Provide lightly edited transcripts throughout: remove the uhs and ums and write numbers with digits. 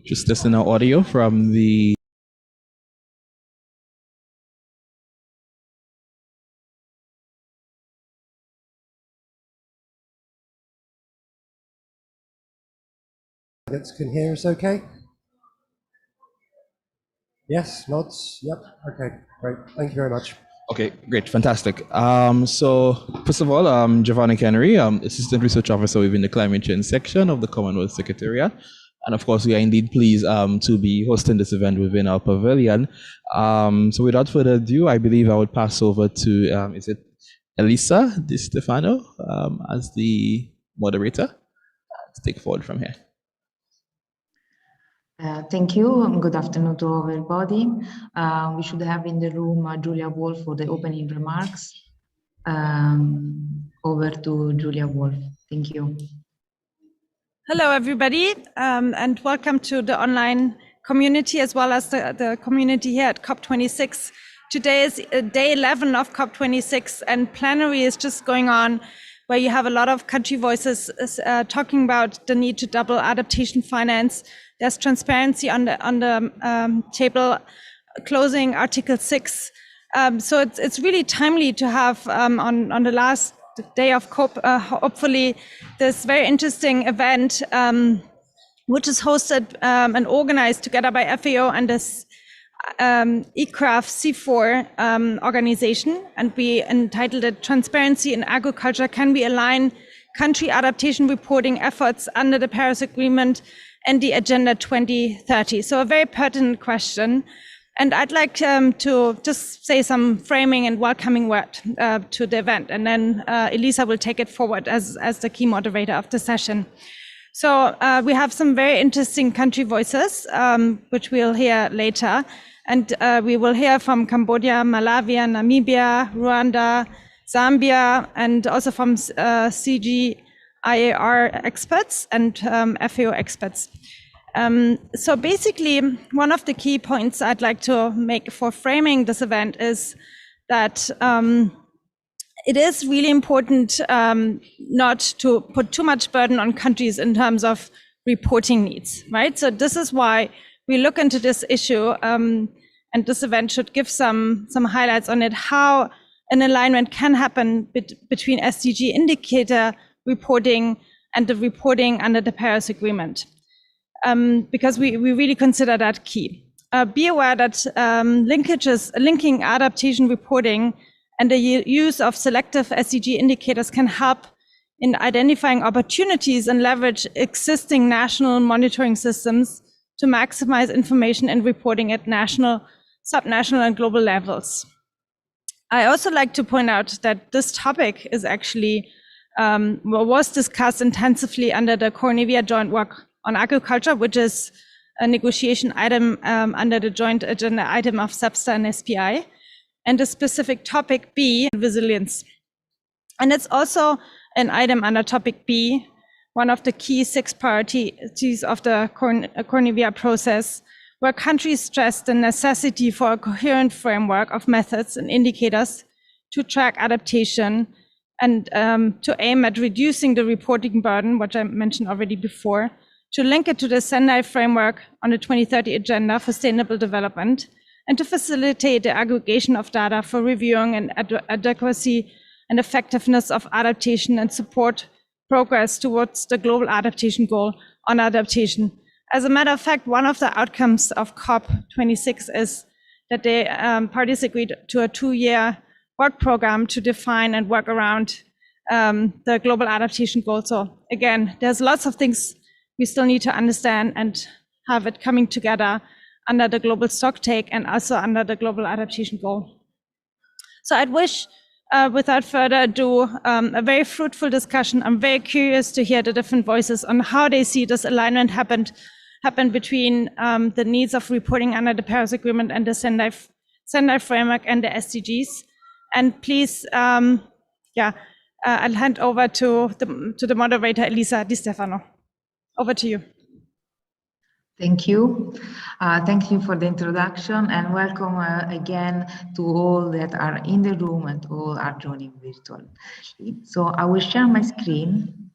Just listen to audio from the Can hear us okay? Yes, nods, yep, okay, great, thank you very much. Okay, great, fantastic. So first of all, Giovanni Kennery, Assistant Research Officer within the Climate Change section of the Commonwealth Secretariat. And of course, we are indeed pleased to be hosting this event within our pavilion. So without further ado, I believe I would pass over to, is it Elisa Di Stefano as the moderator to take forward from here. Thank you. Good afternoon to everybody. We should have in the room Julia Wolf for the opening remarks. Over to Julia Wolf. Thank you. Hello, everybody, and welcome to the online community as well as the community here at COP26. Today is day 11 of COP26, and plenary is just going on, where you have a lot of country voices talking about the need to double adaptation finance. There's transparency on the table, closing Article 6. So it's really timely to have on the last day of COP, hopefully, this very interesting event, which is hosted and organized together by FAO and this ECRAF C4 organization, and we entitled it Transparency in Agriculture: Can we align country adaptation reporting efforts under the Paris Agreement and the Agenda 2030? So a very pertinent question. And I'd like to just say some framing and welcoming word to the event, and then Elisa will take it forward as the key moderator of the session. So we have some very interesting country voices, which we'll hear later. And we will hear from Cambodia, Malawi, Namibia, Rwanda, Zambia, and also from CGIAR experts and FAO experts. So basically, one of the key points I'd like to make for framing this event is that it is really important not to put too much burden on countries in terms of reporting needs, right? So this is why we look into this issue, and this event should give some highlights on it, how an alignment can happen between SDG indicator reporting and the reporting under the Paris Agreement. Because we really consider that key. Be aware that linkages, linking adaptation reporting and the use of selective SDG indicators can help in identifying opportunities and leverage existing national monitoring systems to maximize information and reporting at national, subnational, and global levels. I also like to point out that this topic is actually was discussed intensively under the Cornevia Joint Work on Agriculture, which is a negotiation item under the joint agenda item of SEPSTA and SPI, and the specific topic B, resilience. And it's also an item under topic B, one of the key 6 priorities of the Cornevia process, where countries stress the necessity for a coherent framework of methods and indicators to track adaptation and to aim at reducing the reporting burden, which I mentioned already before, to link it to the Sendai framework on the 2030 Agenda for Sustainable Development, and to facilitate the aggregation of data for reviewing and adequacy and effectiveness of adaptation and support progress towards the global adaptation goal on adaptation. As a matter of fact, one of the outcomes of COP26 is that the parties agreed to a 2-year work program to define and work around the global adaptation goal. So again, there's lots of things we still need to understand and have it coming together under the global stocktake and also under the global adaptation goal. So I'd wish, without further ado, a very fruitful discussion. I'm very curious to hear the different voices on how they see this alignment happen between the needs of reporting under the Paris Agreement and the Sendai framework and the SDGs. And please, I'll hand over to the moderator, Elisa Di Stefano. Over to you. Thank you. Thank you for the introduction, and welcome again to all that are in the room and all are joining virtually. So I will share my screen.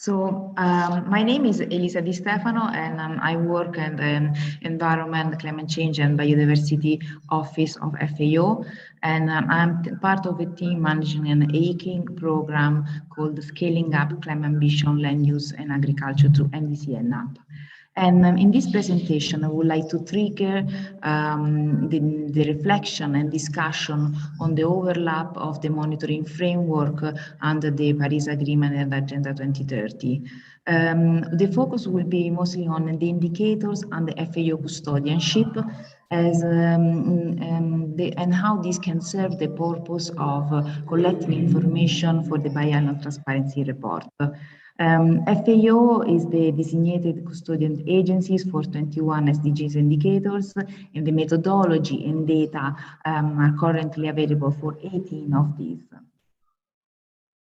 My name is Elisa Di Stefano, and I work at the Environment, Climate Change and Biodiversity Office of FAO, and I'm part of a team managing an aching program called Scaling Up Climate Ambition, Land Use and Agriculture through NDC and NAP. And in this presentation, I would like to trigger the reflection and discussion on the overlap of the monitoring framework under the Paris Agreement and Agenda 2030. The focus will be mostly on the indicators and the FAO custodianship as and how this can serve the purpose of collecting information for the biannual transparency report. FAO is the designated custodian agencies for 21 SDGs indicators, and the methodology and data are currently available for 18 of these.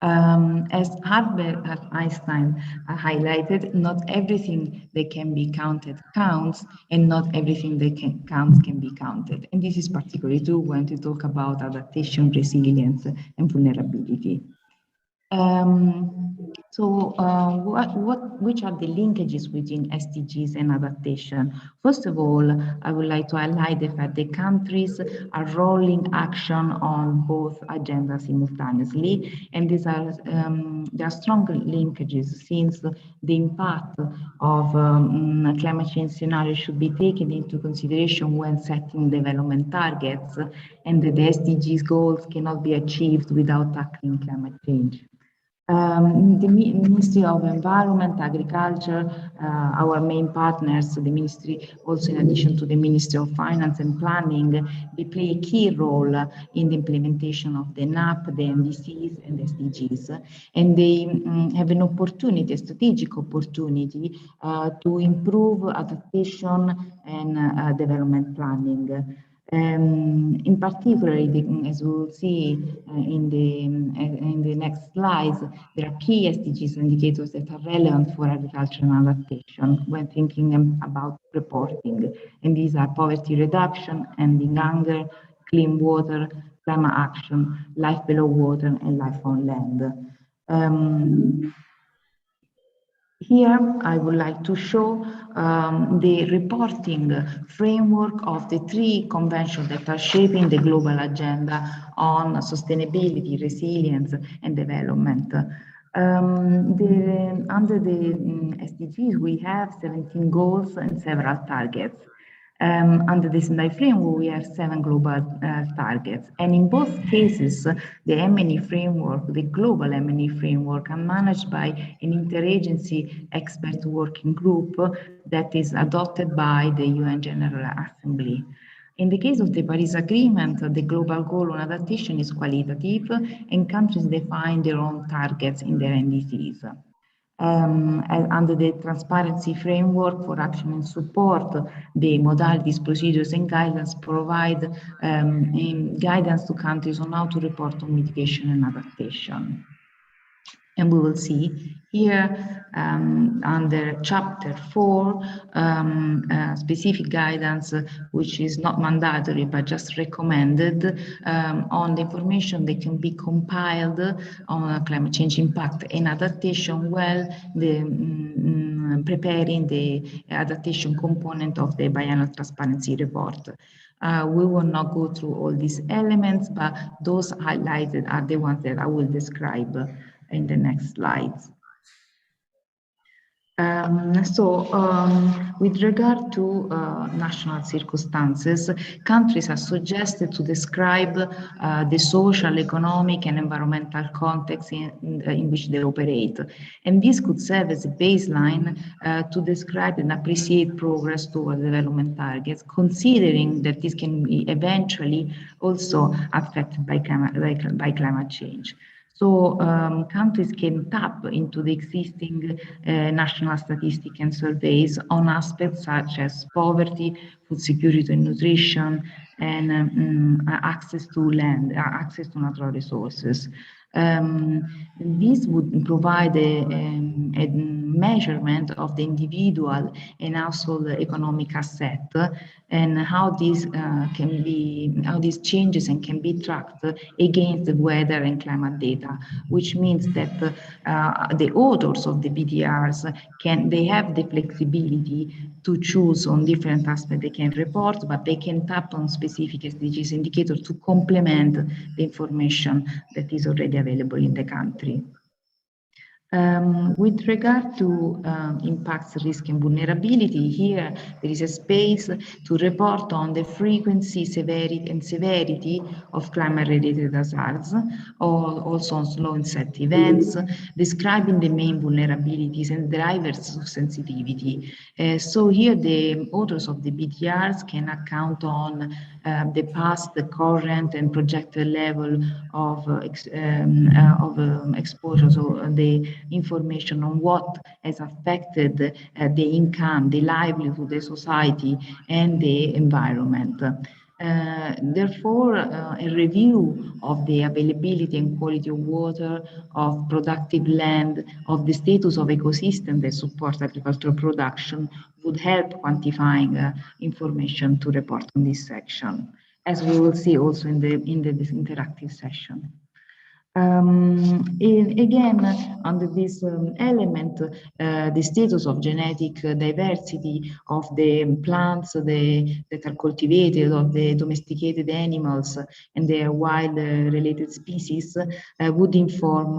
As Albert Einstein highlighted, not everything that can be counted counts, and not everything that counts can be counted. And this is particularly true when we talk about adaptation, resilience, and vulnerability. Which are the linkages between SDGs and adaptation? First of all, I would like to highlight the fact that countries are rolling action on both agendas simultaneously, and these are there are strong linkages since the impact of climate change scenarios should be taken into consideration when setting development targets, and the SDGs goals cannot be achieved without tackling climate change. The Ministry of Environment, Agriculture, our main partners, the ministry, also in addition to the Ministry of Finance and Planning, they play a key role in the implementation of the NAP, the NDCs, and the SDGs. And they have an opportunity, a strategic opportunity, to improve adaptation and development planning. In particular, as we will see in the next slides, there are key SDGs indicators that are relevant for agriculture and adaptation when thinking about reporting. And these are poverty reduction, ending hunger, clean water, climate action, life below water, and life on land. Here, I would like to show the reporting framework of the three conventions that are shaping the global agenda on sustainability, resilience, and development. Under the SDGs, we have 17 goals and several targets. Under the Sendai framework, we have 7 global targets. And in both cases, the M&E framework, the global M&E framework, are managed by an interagency expert working group that is adopted by the UN General Assembly. In the case of the Paris Agreement, the global goal on adaptation is qualitative, and countries define their own targets in their NDCs. Under the transparency framework for action and support, the modalities, procedures, and guidance provide guidance to countries on how to report on mitigation and adaptation. And we will see here under chapter 4, specific guidance, which is not mandatory, but just recommended on the information that can be compiled on climate change impact and adaptation while preparing the adaptation component of the biannual transparency report. We will not go through all these elements, but those highlighted are the ones that I will describe in the next slides. With regard to national circumstances, countries are suggested to describe the social, economic, and environmental context in which they operate. And this could serve as a baseline to describe and appreciate progress toward development targets, considering that this can be eventually also affected by climate change. So countries can tap into the existing national statistics and surveys on aspects such as poverty, food security and nutrition, and access to land, access to natural resources. This would provide measurement of the individual and household economic asset, and how these changes and can be tracked against the weather and climate data, which means that the authors of the BDRs they have the flexibility to choose on different aspects they can report, but they can tap on specific SDGs indicators to complement the information that is already available in the country. With regard to impacts, risk, and vulnerability, here there is a space to report on the frequency, severity of climate-related hazards, or also on slow onset events, describing the main vulnerabilities and drivers of sensitivity. So here the authors of the BDRs can account on the past, the current, and projected level of exposure, so the information on what has affected the income, the livelihood, the society, and the environment. Therefore, a review of the availability and quality of water, of productive land, of the status of ecosystem that support agricultural production would help quantifying information to report on this section, as we will see also in this interactive session. Again, under this element, the status of genetic diversity of the plants that are cultivated, of the domesticated animals and their wild related species would inform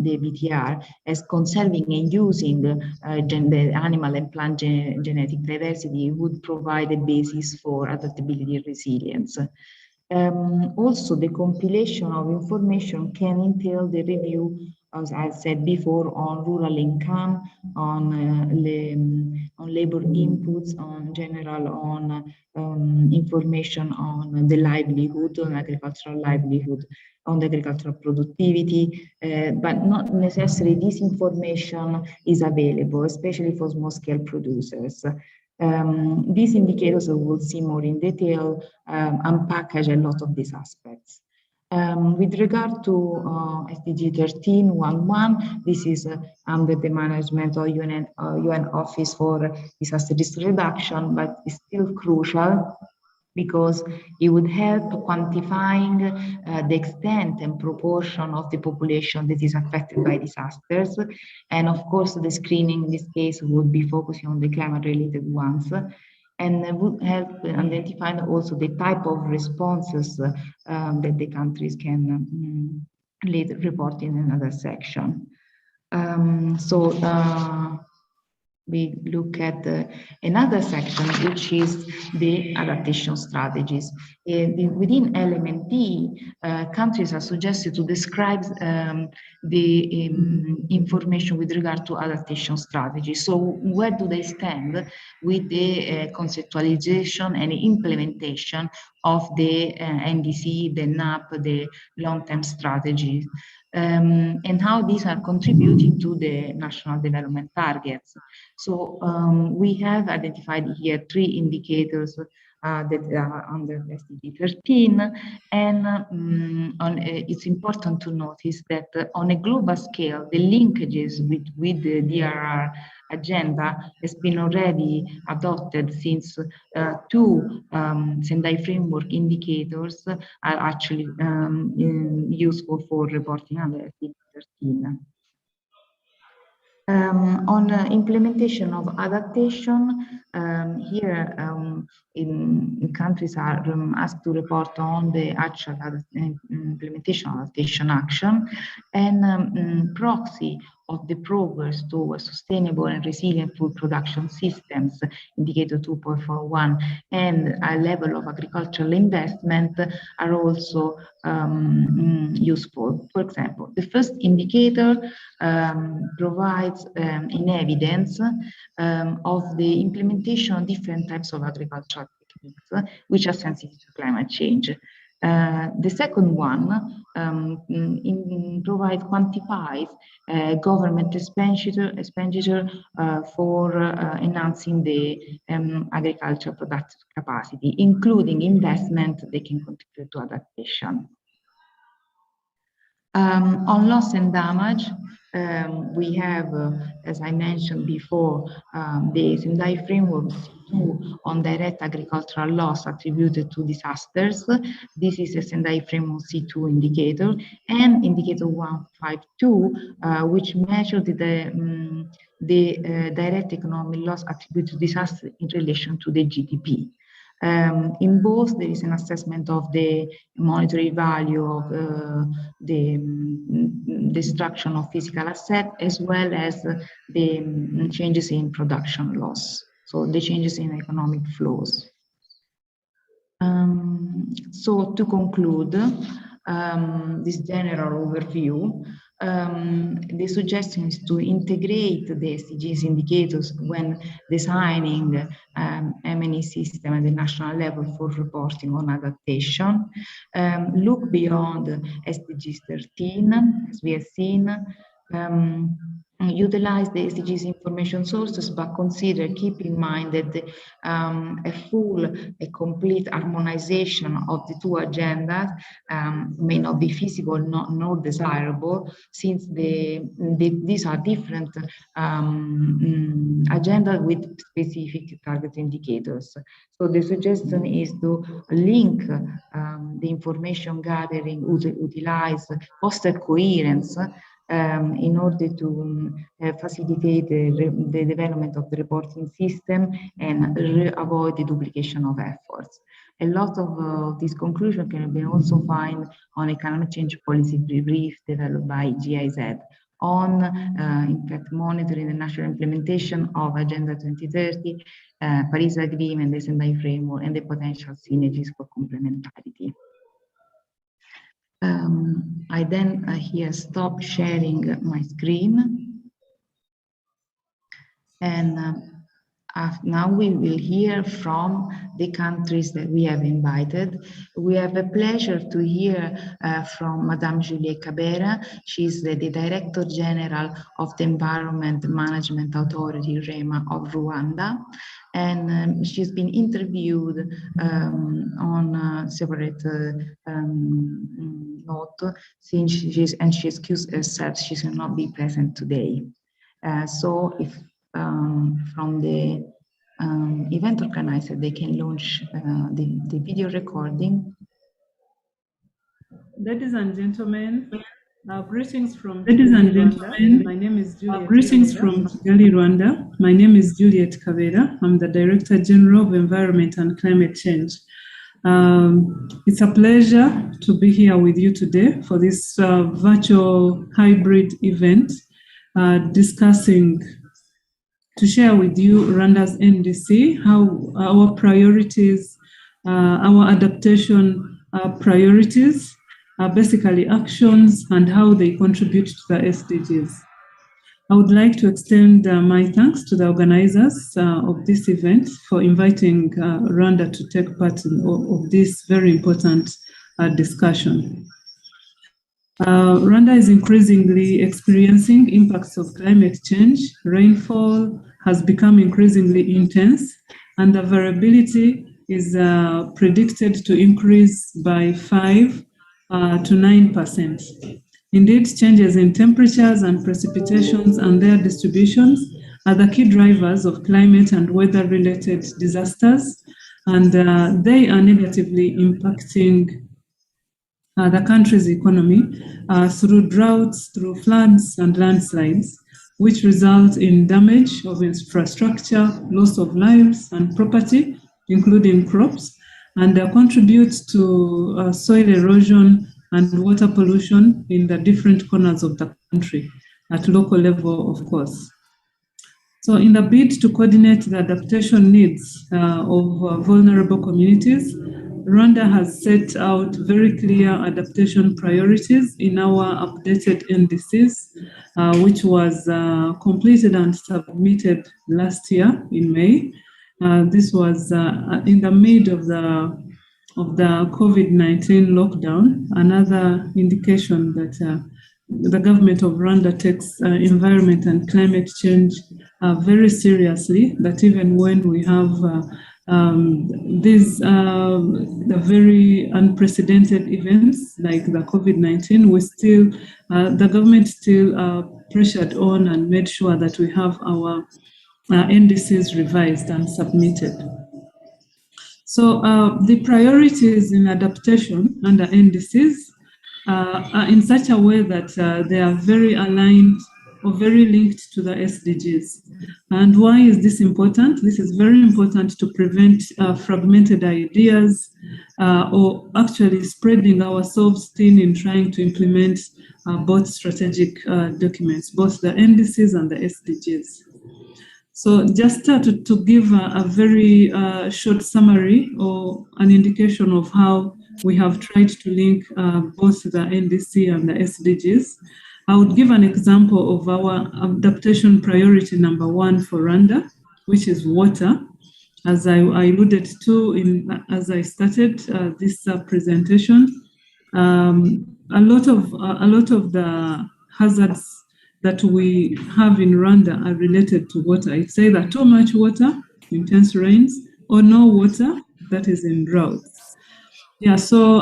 the BTR, as conserving and using the animal and plant genetic diversity would provide a basis for adaptability and resilience. Also, the compilation of information can entail the review, as I said before, on rural income, on labor inputs, on general, on information on the livelihood, on agricultural livelihood, on the agricultural productivity, but not necessarily this information is available, especially for small-scale producers. These indicators we will see more in detail unpackage a lot of these aspects. With regard to SDG 13.1.1, this is under the management of UN Office for Disaster Risk Reduction, but it's still crucial because it would help quantifying the extent and proportion of the population that is affected by disasters. And of course, the screening in this case would be focusing on the climate-related ones, and would help identify also the type of responses that the countries can later report in another section. We look at another section, which is the adaptation strategies. Within element D, countries are suggested to describe the information with regard to adaptation strategies. So where do they stand with the conceptualization and implementation of the NDC, the NAP, the long-term strategies, and how these are contributing to the national development targets. So we have identified here 3 indicators that are under SDG 13, and it's important to notice that on a global scale, the linkages with the DRR agenda has been already adopted, since 2 Sendai framework indicators are actually useful for reporting under SDG 13. On implementation of adaptation, here in countries are asked to report on the actual implementation of adaptation action, and proxy of the progress towards sustainable and resilient food production systems, indicator 2.41, and a level of agricultural investment are also useful. For example, the first indicator provides an evidence of the implementation of different types of agricultural techniques which are sensitive to climate change. The second one quantifies government expenditure for enhancing the agricultural productive capacity, including investment that can contribute to adaptation. On loss and damage, We have, as I mentioned before, the Sendai Framework C2 on direct agricultural loss attributed to disasters. This is a Sendai Framework C2 indicator, and indicator 152, which measured the direct economic loss attributed to disaster in relation to the GDP. In both, there is an assessment of the monetary value of the destruction of physical asset, as well as the changes in production loss, so the changes in economic flows. So to conclude this general overview, the suggestion is to integrate the SDGs indicators when designing M&E system at the national level for reporting on adaptation. Look beyond SDGs 13, as we have seen. Utilize the SDGs information sources, but keep in mind that a complete harmonization of the two agendas may not be feasible nor desirable, since these are different agendas with specific target indicators. So the suggestion is to link the information gathering, utilize, foster coherence, in order to facilitate the development of the reporting system and avoid the duplication of efforts. A lot of this conclusion can be also found on a climate change policy brief developed by GIZ on, in fact, monitoring the national implementation of Agenda 2030, Paris Agreement, the Sendai Framework, and the potential synergies for complementarity. I then here stop sharing my screen, and now we will hear from the countries that we have invited. We have a pleasure to hear from Madame Juliette Kabera. She's the Director General of the Environment Management Authority, REMA, of Rwanda. And she's been interviewed on separate note, since she excused herself, she should not be present today. So if from the event organizer, they can launch the video recording. Ladies and gentlemen, greetings from Rwanda. My name is Juliette. Greetings from Kigali, Rwanda. My name is Juliette Kabera. I'm the Director General of Environment and Climate Change. It's a pleasure to be here with you today for this virtual hybrid event, to share with you Rwanda's NDC, how our priorities, our adaptation priorities, basically actions, and how they contribute to the SDGs. I would like to extend my thanks to the organizers of this event for inviting Rwanda to take part of this very important discussion. Rwanda is increasingly experiencing impacts of climate change. Rainfall has become increasingly intense, and the variability is predicted to increase by 5 to 9%. Indeed, changes in temperatures and precipitations and their distributions are the key drivers of climate and weather-related disasters, and they are negatively impacting the country's economy through droughts, through floods and landslides, which result in damage of infrastructure, loss of lives and property, including crops, and contribute to soil erosion and water pollution in the different corners of the country, at local level, of course. So in the bid to coordinate the adaptation needs of vulnerable communities, Rwanda has set out very clear adaptation priorities in our updated NDCs, which was completed and submitted last year in May. This was in the mid of the COVID-19 lockdown, another indication that the government of Rwanda takes environment and climate change very seriously, that even when we have The very unprecedented events like the COVID-19, the government still pressured on and made sure that we have our NDCs revised and submitted. So the priorities in adaptation under NDCs are in such a way that they are very aligned or very linked to the SDGs. And why is this important? This is very important to prevent fragmented ideas or actually spreading ourselves thin in trying to implement both strategic documents, both the NDCs and the SDGs. So just to give a very short summary or an indication of how we have tried to link both the NDC and the SDGs, I would give an example of our adaptation priority number 1 for Rwanda, which is water. As I alluded to as I started this presentation, a lot of the hazards that we have in Rwanda are related to water. It's either too much water, intense rains, or no water, that is in droughts. Yeah, so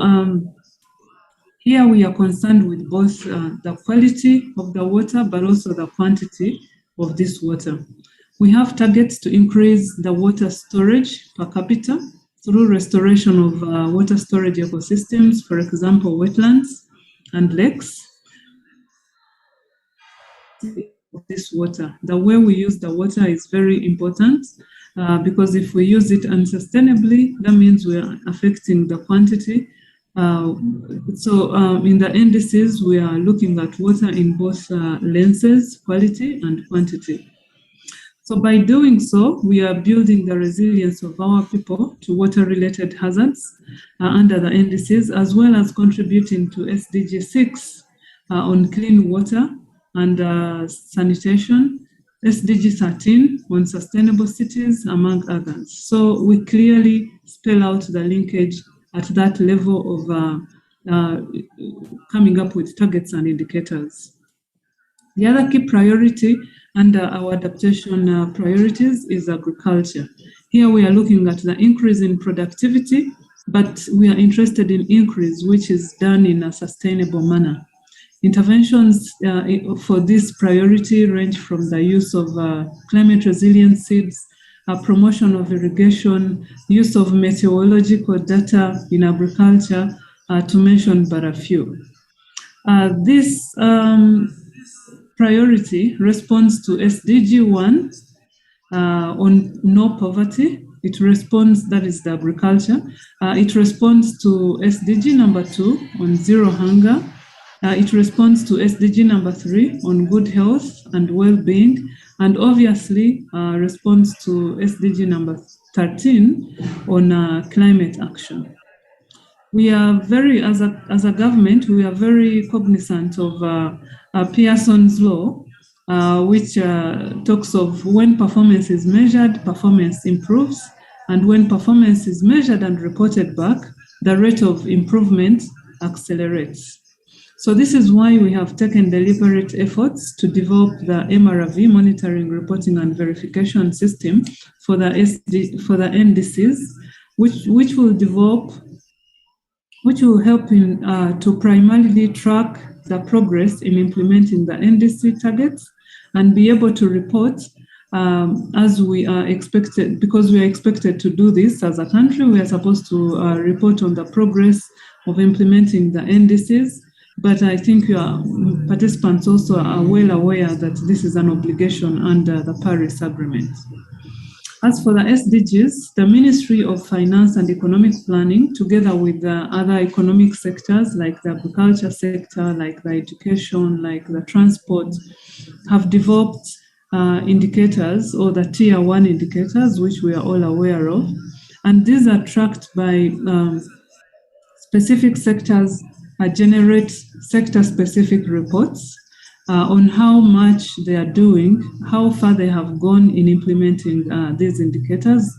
here we are concerned with both the quality of the water, but also the quantity of this water. We have targets to increase the water storage per capita through restoration of water storage ecosystems, for example, wetlands and lakes. This water, the way we use the water is very important because if we use it unsustainably, that means we are affecting the quantity. In the NDCs, we are looking at water in both lenses, quality and quantity. So by doing so, we are building the resilience of our people to water-related hazards under the NDCs, as well as contributing to SDG 6 on clean water and sanitation, SDG 13 on sustainable cities, among others. So we clearly spell out the linkage at that level of coming up with targets and indicators. The other key priority under our adaptation priorities is agriculture. Here we are looking at the increase in productivity, but we are interested in increase which is done in a sustainable manner. Interventions for this priority range from the use of climate resilient seeds, promotion of irrigation, use of meteorological data in agriculture, to mention but a few. This priority responds to SDG 1 on no poverty. It responds, that is the agriculture. It responds to SDG number 2 on zero hunger. It responds to SDG number 3 on good health and well-being, and obviously responds to SDG number 13 on climate action. We are very, as a government, we are very cognizant of Pearson's law, which talks of when performance is measured, performance improves, and when performance is measured and reported back, the rate of improvement accelerates. So this is why we have taken deliberate efforts to develop the MRV, monitoring, reporting, and verification system for the NDCs, which will help to primarily track the progress in implementing the NDC targets and be able to report as we are expected, because we are expected to do this as a country. We are supposed to report on the progress of implementing the NDCs. But I think participants also are well aware that this is an obligation under the Paris Agreement. As for the SDGs, the Ministry of Finance and Economic Planning, together with the other economic sectors like the agriculture sector, like the education, like the transport, have developed indicators, or the tier 1 indicators, which we are all aware of. And these are tracked by specific sectors, generate sector-specific reports on how much they are doing, how far they have gone in implementing these indicators.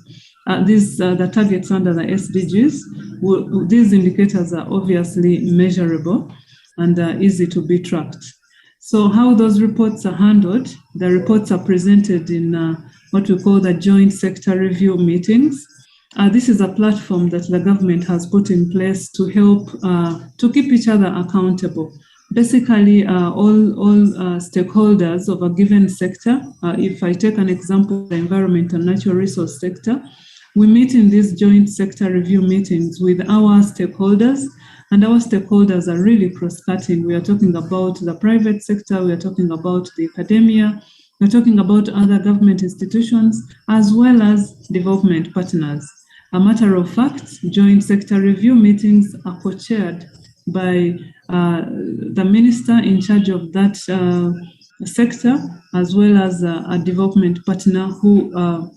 The targets under the SDGs, these indicators are obviously measurable and easy to be tracked. So how those reports are handled, the reports are presented in what we call the joint sector review meetings. This is a platform that the government has put in place to help to keep each other accountable. Basically, all stakeholders of a given sector, if I take an example, the environment and natural resource sector, we meet in these joint sector review meetings with our stakeholders, and our stakeholders are really cross-cutting. We are talking about the private sector, we are talking about the academia, we're talking about other government institutions, as well as development partners. A matter of fact, joint sector review meetings are co-chaired by the minister in charge of that sector, as well as a development partner who,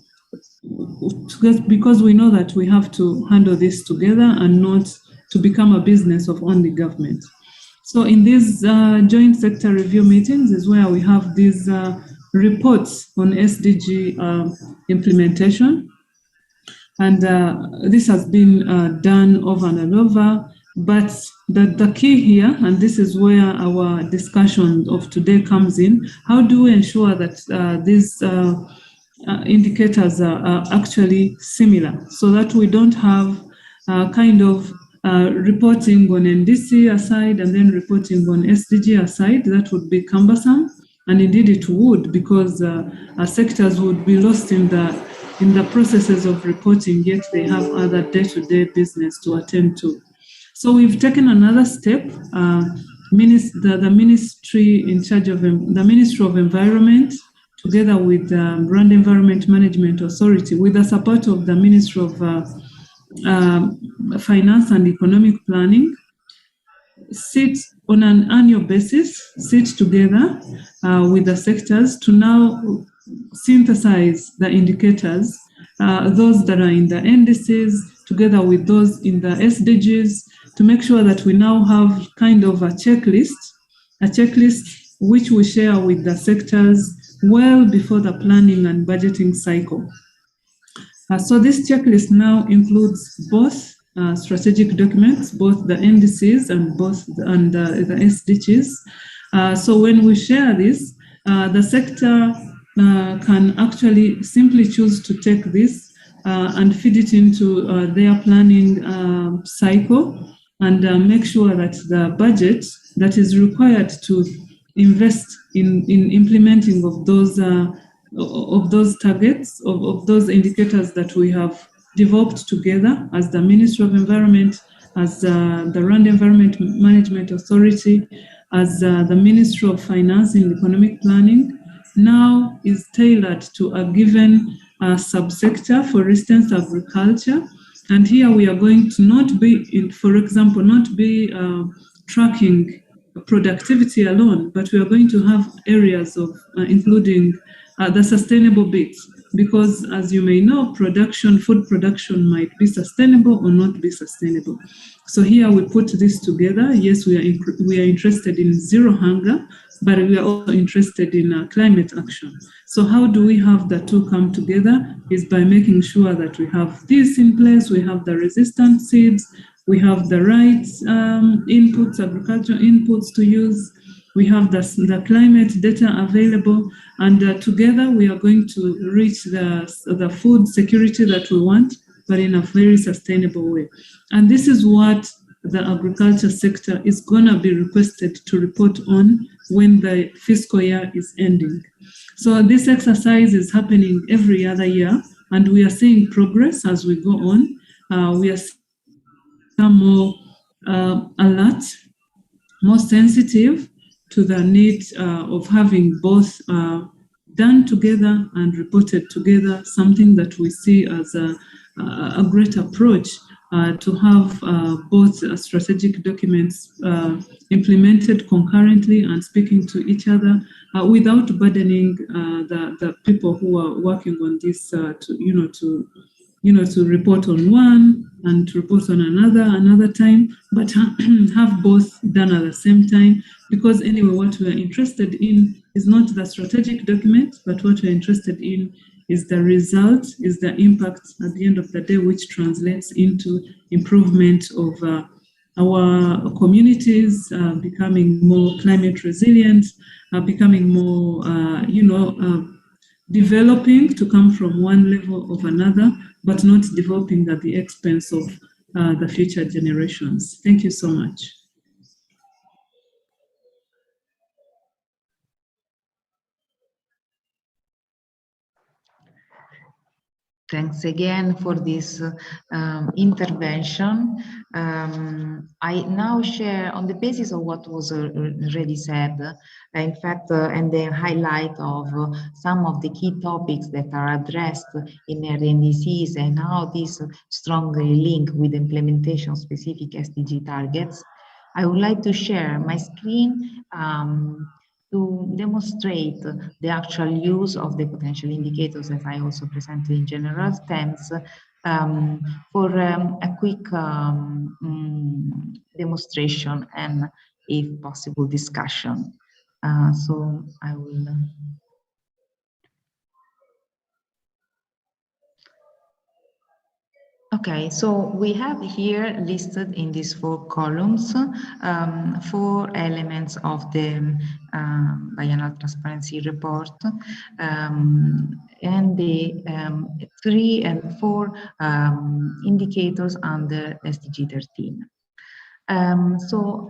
because we know that we have to handle this together and not to become a business of only government. So in these joint sector review meetings is where we have these reports on SDG implementation. And this has been done over and over. But the key here, and this is where our discussion of today comes in, how do we ensure that these indicators are actually similar so that we don't have kind of reporting on NDC aside and then reporting on SDG aside? That would be cumbersome, and indeed it would, because our sectors would be lost in the processes of reporting, yet they have other day-to-day business to attend to. So we've taken another step. The ministry in charge of the Ministry of Environment, together with the Rwanda Environment Management Authority, with the support of the Ministry of Finance and Economic Planning, sit on an annual basis, sit together with the sectors to now synthesize the indicators, those that are in the NDCs, together with those in the SDGs, to make sure that we now have kind of a checklist which we share with the sectors well before the planning and budgeting cycle. So this checklist now includes both strategic documents, both the NDCs and the SDGs. So when we share this, the sector can actually simply choose to take this and feed it into their planning cycle, and make sure that the budget that is required to invest in implementing of those targets, of those indicators that we have developed together as the Ministry of Environment, as the Rwanda Environment Management Authority, as the Ministry of Finance and Economic Planning, now is tailored to a given subsector, for instance, agriculture. And here we are going to not be, for example, not be tracking productivity alone, but we are going to have areas of including the sustainable bits, because as you may know, food production might be sustainable or not be sustainable. So here we put this together. Yes, we are interested in zero hunger, but we are also interested in climate action. So how do we have the two come together? Is by making sure that we have this in place, we have the resistant seeds, we have the right inputs, agricultural inputs to use, we have the climate data available, and together we are going to reach the food security that we want, but in a very sustainable way. And this is what the agriculture sector is going to be requested to report on when the fiscal year is ending. So this exercise is happening every other year, and we are seeing progress as we go on. We are more alert, more sensitive to the need of having both done together and reported together, something that we see as a great approach to have both strategic documents implemented concurrently and speaking to each other without burdening the people who are working on this to report on one and to report on another time, but have both done at the same time. Because anyway, what we are interested in is not the strategic document, but what we are interested in is the result, is the impact at the end of the day, which translates into improvement of our communities, becoming more climate resilient, becoming more, developing to come from one level of another, but not developing at the expense of the future generations. Thank you so much. Thanks again for this intervention. I now share on the basis of what was already said, in fact, and the highlight of some of the key topics that are addressed in RNDCs and how these strongly link with implementation of specific SDG targets. I would like to share my screen to demonstrate the actual use of the potential indicators that I also presented in general terms for a quick demonstration and, if possible, discussion. So I will... Okay, so we have here listed in these 4 columns 4 elements of the biannual transparency report and the 3 and 4 indicators under SDG 13. To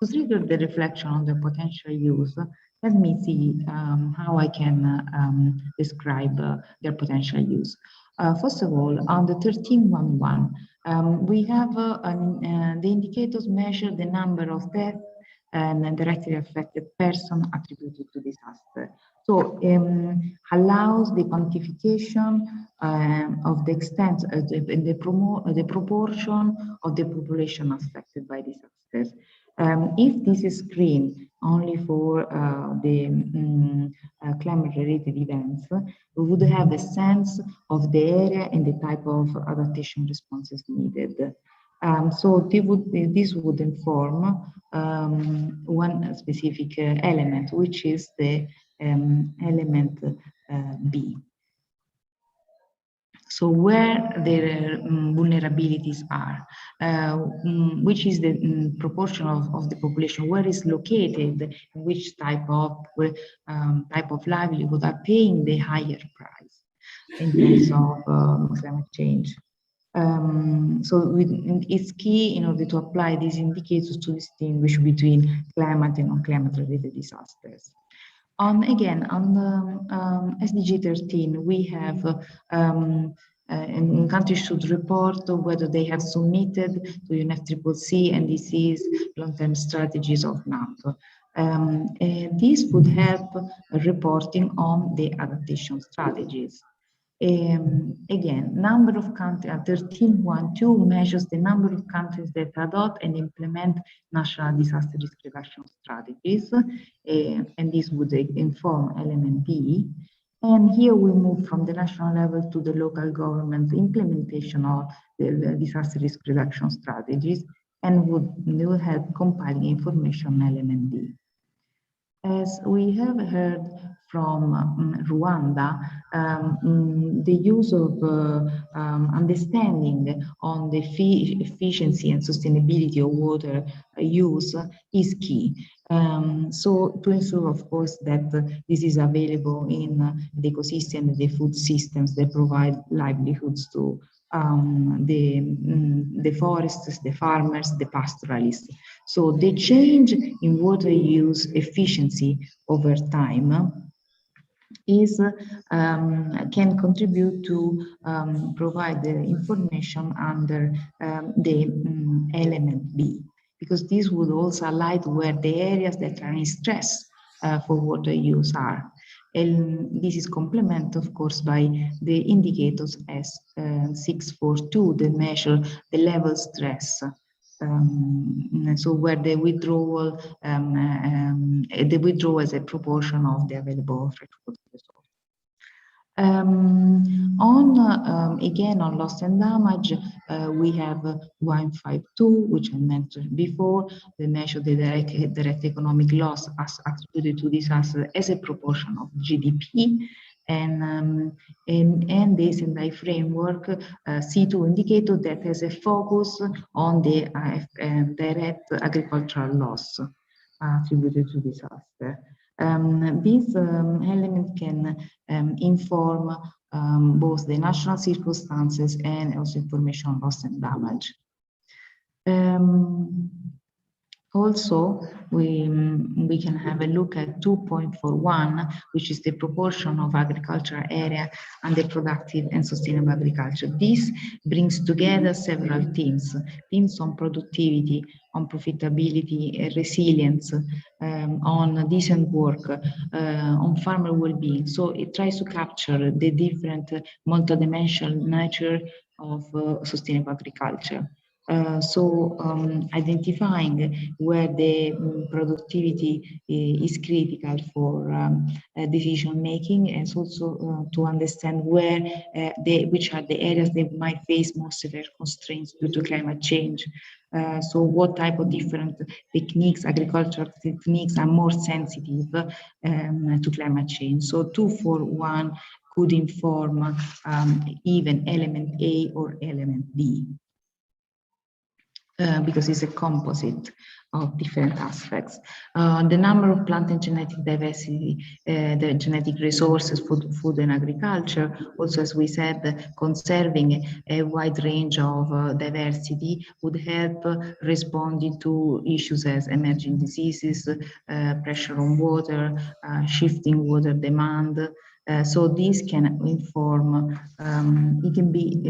trigger the reflection on the potential use, let me see how I can describe their potential use. First of all, on the 13.1.1, we have the indicators measure the number of deaths and directly affected persons attributed to disaster. So allows the quantification of the extent, the proportion of the population affected by disasters. If this is screened only for the climate-related events, we would have a sense of the area and the type of adaptation responses needed. So this would inform one specific element, which is the element B. So where the vulnerabilities are, which is the proportion of the population, where is located, which type of livelihood are paying the higher price in terms of climate change. It's key in order to apply these indicators to distinguish between climate and non-climate related disasters. Again, on the SDG 13, we have and countries should report whether they have submitted to UNFCCC and NDCs long-term strategies or not. This would help reporting on the adaptation strategies. Again, number of countries, 13.1.2 measures the number of countries that adopt and implement national disaster risk reduction strategies, and this would inform element B. And here we move from the national level to the local government implementation of the disaster risk reduction strategies, and will help compiling information element D. As we have heard from Rwanda, the use of understanding on the efficiency and sustainability of water use is key. So to ensure, of course, that this is available in the ecosystem, the food systems that provide livelihoods to the forests, the farmers, the pastoralists. So the change in water use efficiency over time is can contribute to provide the information under the element B, because this would also highlight where the areas that are in stress for water use are. And this is complemented, of course, by the indicators as 642, that measure the level stress. So where the withdrawal as a proportion of the available freshwater resource. Again, on loss and damage, we have 152, which I mentioned before, they measure the direct economic loss as attributed to disaster as a proportion of GDP. And the Sendai framework C2 indicator that has a focus on the direct agricultural loss attributed to disaster. These elements can inform both the national circumstances and also information on loss and damage. Also, we can have a look at 2.41, which is the proportion of agricultural area under productive and sustainable agriculture. This brings together several themes on productivity, on profitability, resilience, on decent work, on farmer well-being. So it tries to capture the different multidimensional nature of sustainable agriculture. Identifying where the productivity is critical for decision making, and also to understand where which are the areas that might face more severe constraints due to climate change. So what type of different techniques, agricultural techniques, are more sensitive to climate change. So 241 could inform even element A or element B. Because it's a composite of different aspects. The number of plant and genetic diversity, the genetic resources, food and agriculture, also, as we said, conserving a wide range of diversity would help responding to issues as emerging diseases, pressure on water, shifting water demand. So these can inform, it can be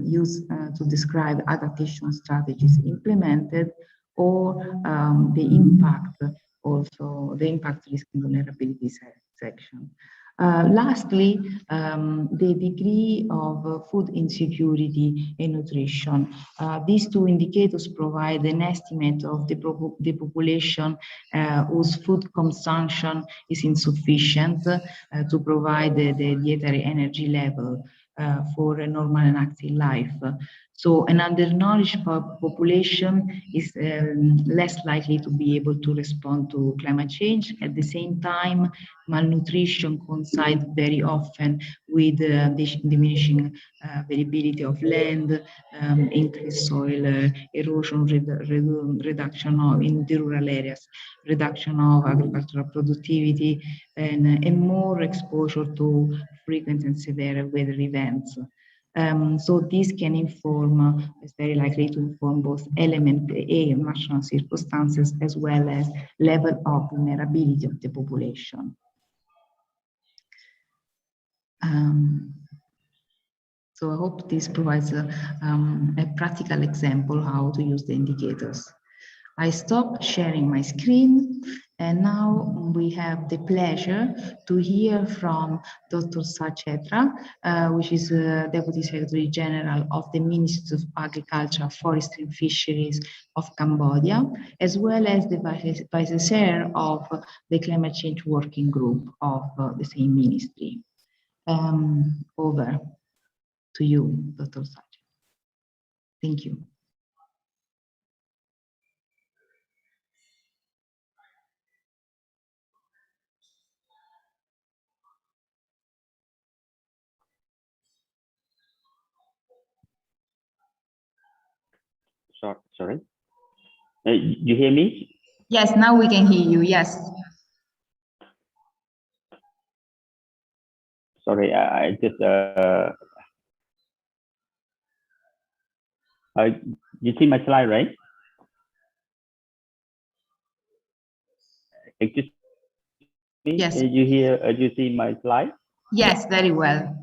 used to describe adaptation strategies implemented, or the impact, also the impact, risk and vulnerability section. Lastly, the degree of food insecurity and nutrition. These two indicators provide an estimate of the population whose food consumption is insufficient to provide the dietary energy level for a normal and active life. So an undernourished population is less likely to be able to respond to climate change. At the same time, malnutrition coincides very often with diminishing availability of land, increased soil erosion, reduction in the rural areas, reduction of agricultural productivity, and more exposure to frequent and severe weather events. So this can inform, is very likely to inform both element A, national circumstances, as well as level of vulnerability of the population. So I hope this provides a practical example how to use the indicators. I stop sharing my screen, and now we have the pleasure to hear from Dr. Sachetra, which is Deputy Secretary General of the Ministry of Agriculture, Forestry and Fisheries of Cambodia, as well as the Vice Chair of the Climate Change Working Group of the same ministry. Over to you, Dr. Sachetra. Thank you. Sorry. You hear me? Yes, now we can hear you. Yes. Sorry, I just you see my slide, right? Excuse me. Yes. You hear? You see my slide? Yes, very well.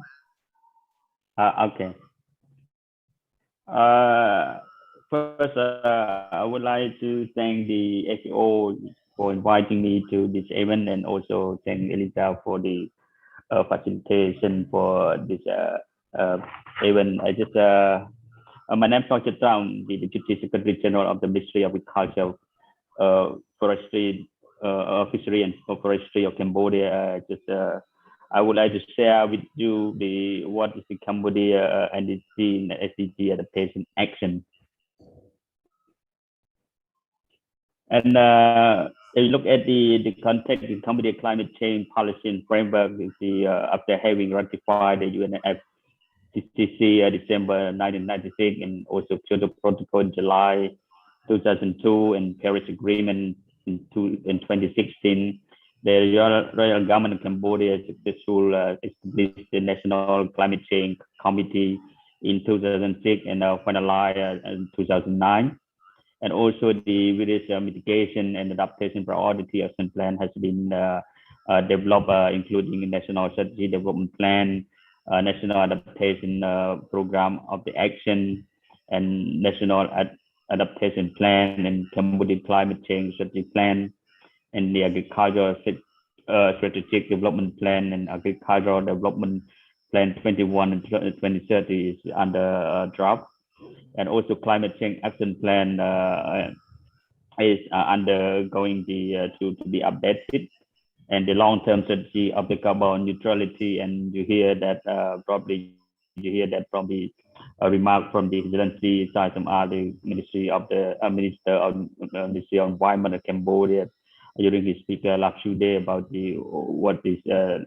Okay. First, I would like to thank the SEO for inviting me to this event, and also thank Elisa for the facilitation for this event. I just my name is Dr. Traum, the Deputy Secretary General of the Ministry of Agriculture, Forestry, Fishery and Forestry of Cambodia. I would like to share with you what is the Cambodia NDC and SDG Adaptation Action. And if you look at the context in Cambodia climate change policy and framework, you see after having ratified the UNFCCC December 1996, and also Kyoto Protocol in July 2002, and Paris Agreement in 2016, The Royal Government of Cambodia successfully established the National Climate Change Committee in 2006 and finalized in 2009. And also the various mitigation and adaptation priority action plan has been developed, including a National Strategy Development Plan, National Adaptation Program of the Action, and National Adaptation Plan, and Cambodia Climate Change Strategy Plan, and the Agricultural Strategic Development Plan and Agricultural Development Plan 21 and 2030 is under draft. And also Climate Change Action Plan is undergoing to be updated, and the long-term strategy of the carbon neutrality. And you hear that probably you hear that from the remark from the Excellency Sai the Ministry of the Minister of Ministry of Environment of Cambodia during his speech last few days about what is the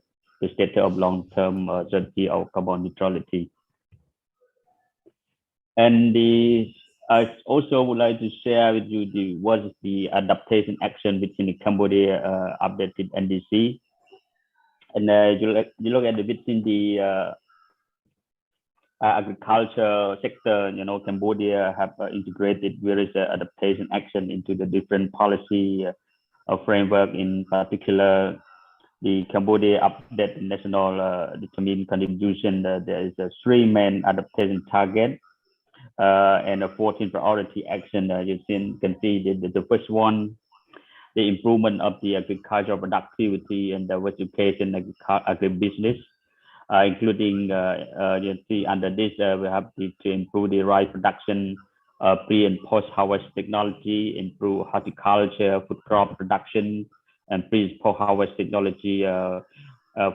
status of long-term strategy of carbon neutrality. And I also would like to share with you what is the adaptation action within the Cambodia updated NDC. And you look at within the agriculture sector, Cambodia have integrated various adaptation action into the different policy framework. In particular, the Cambodia updated national determined contribution. There is a 3 main adaptation target. And a 14 priority action. You can see the first one, the improvement of the agricultural productivity and diversification agribusiness, including you see under this we have to improve the rice production, pre and post harvest technology, improve horticulture, food crop production, and pre and post harvest technology. For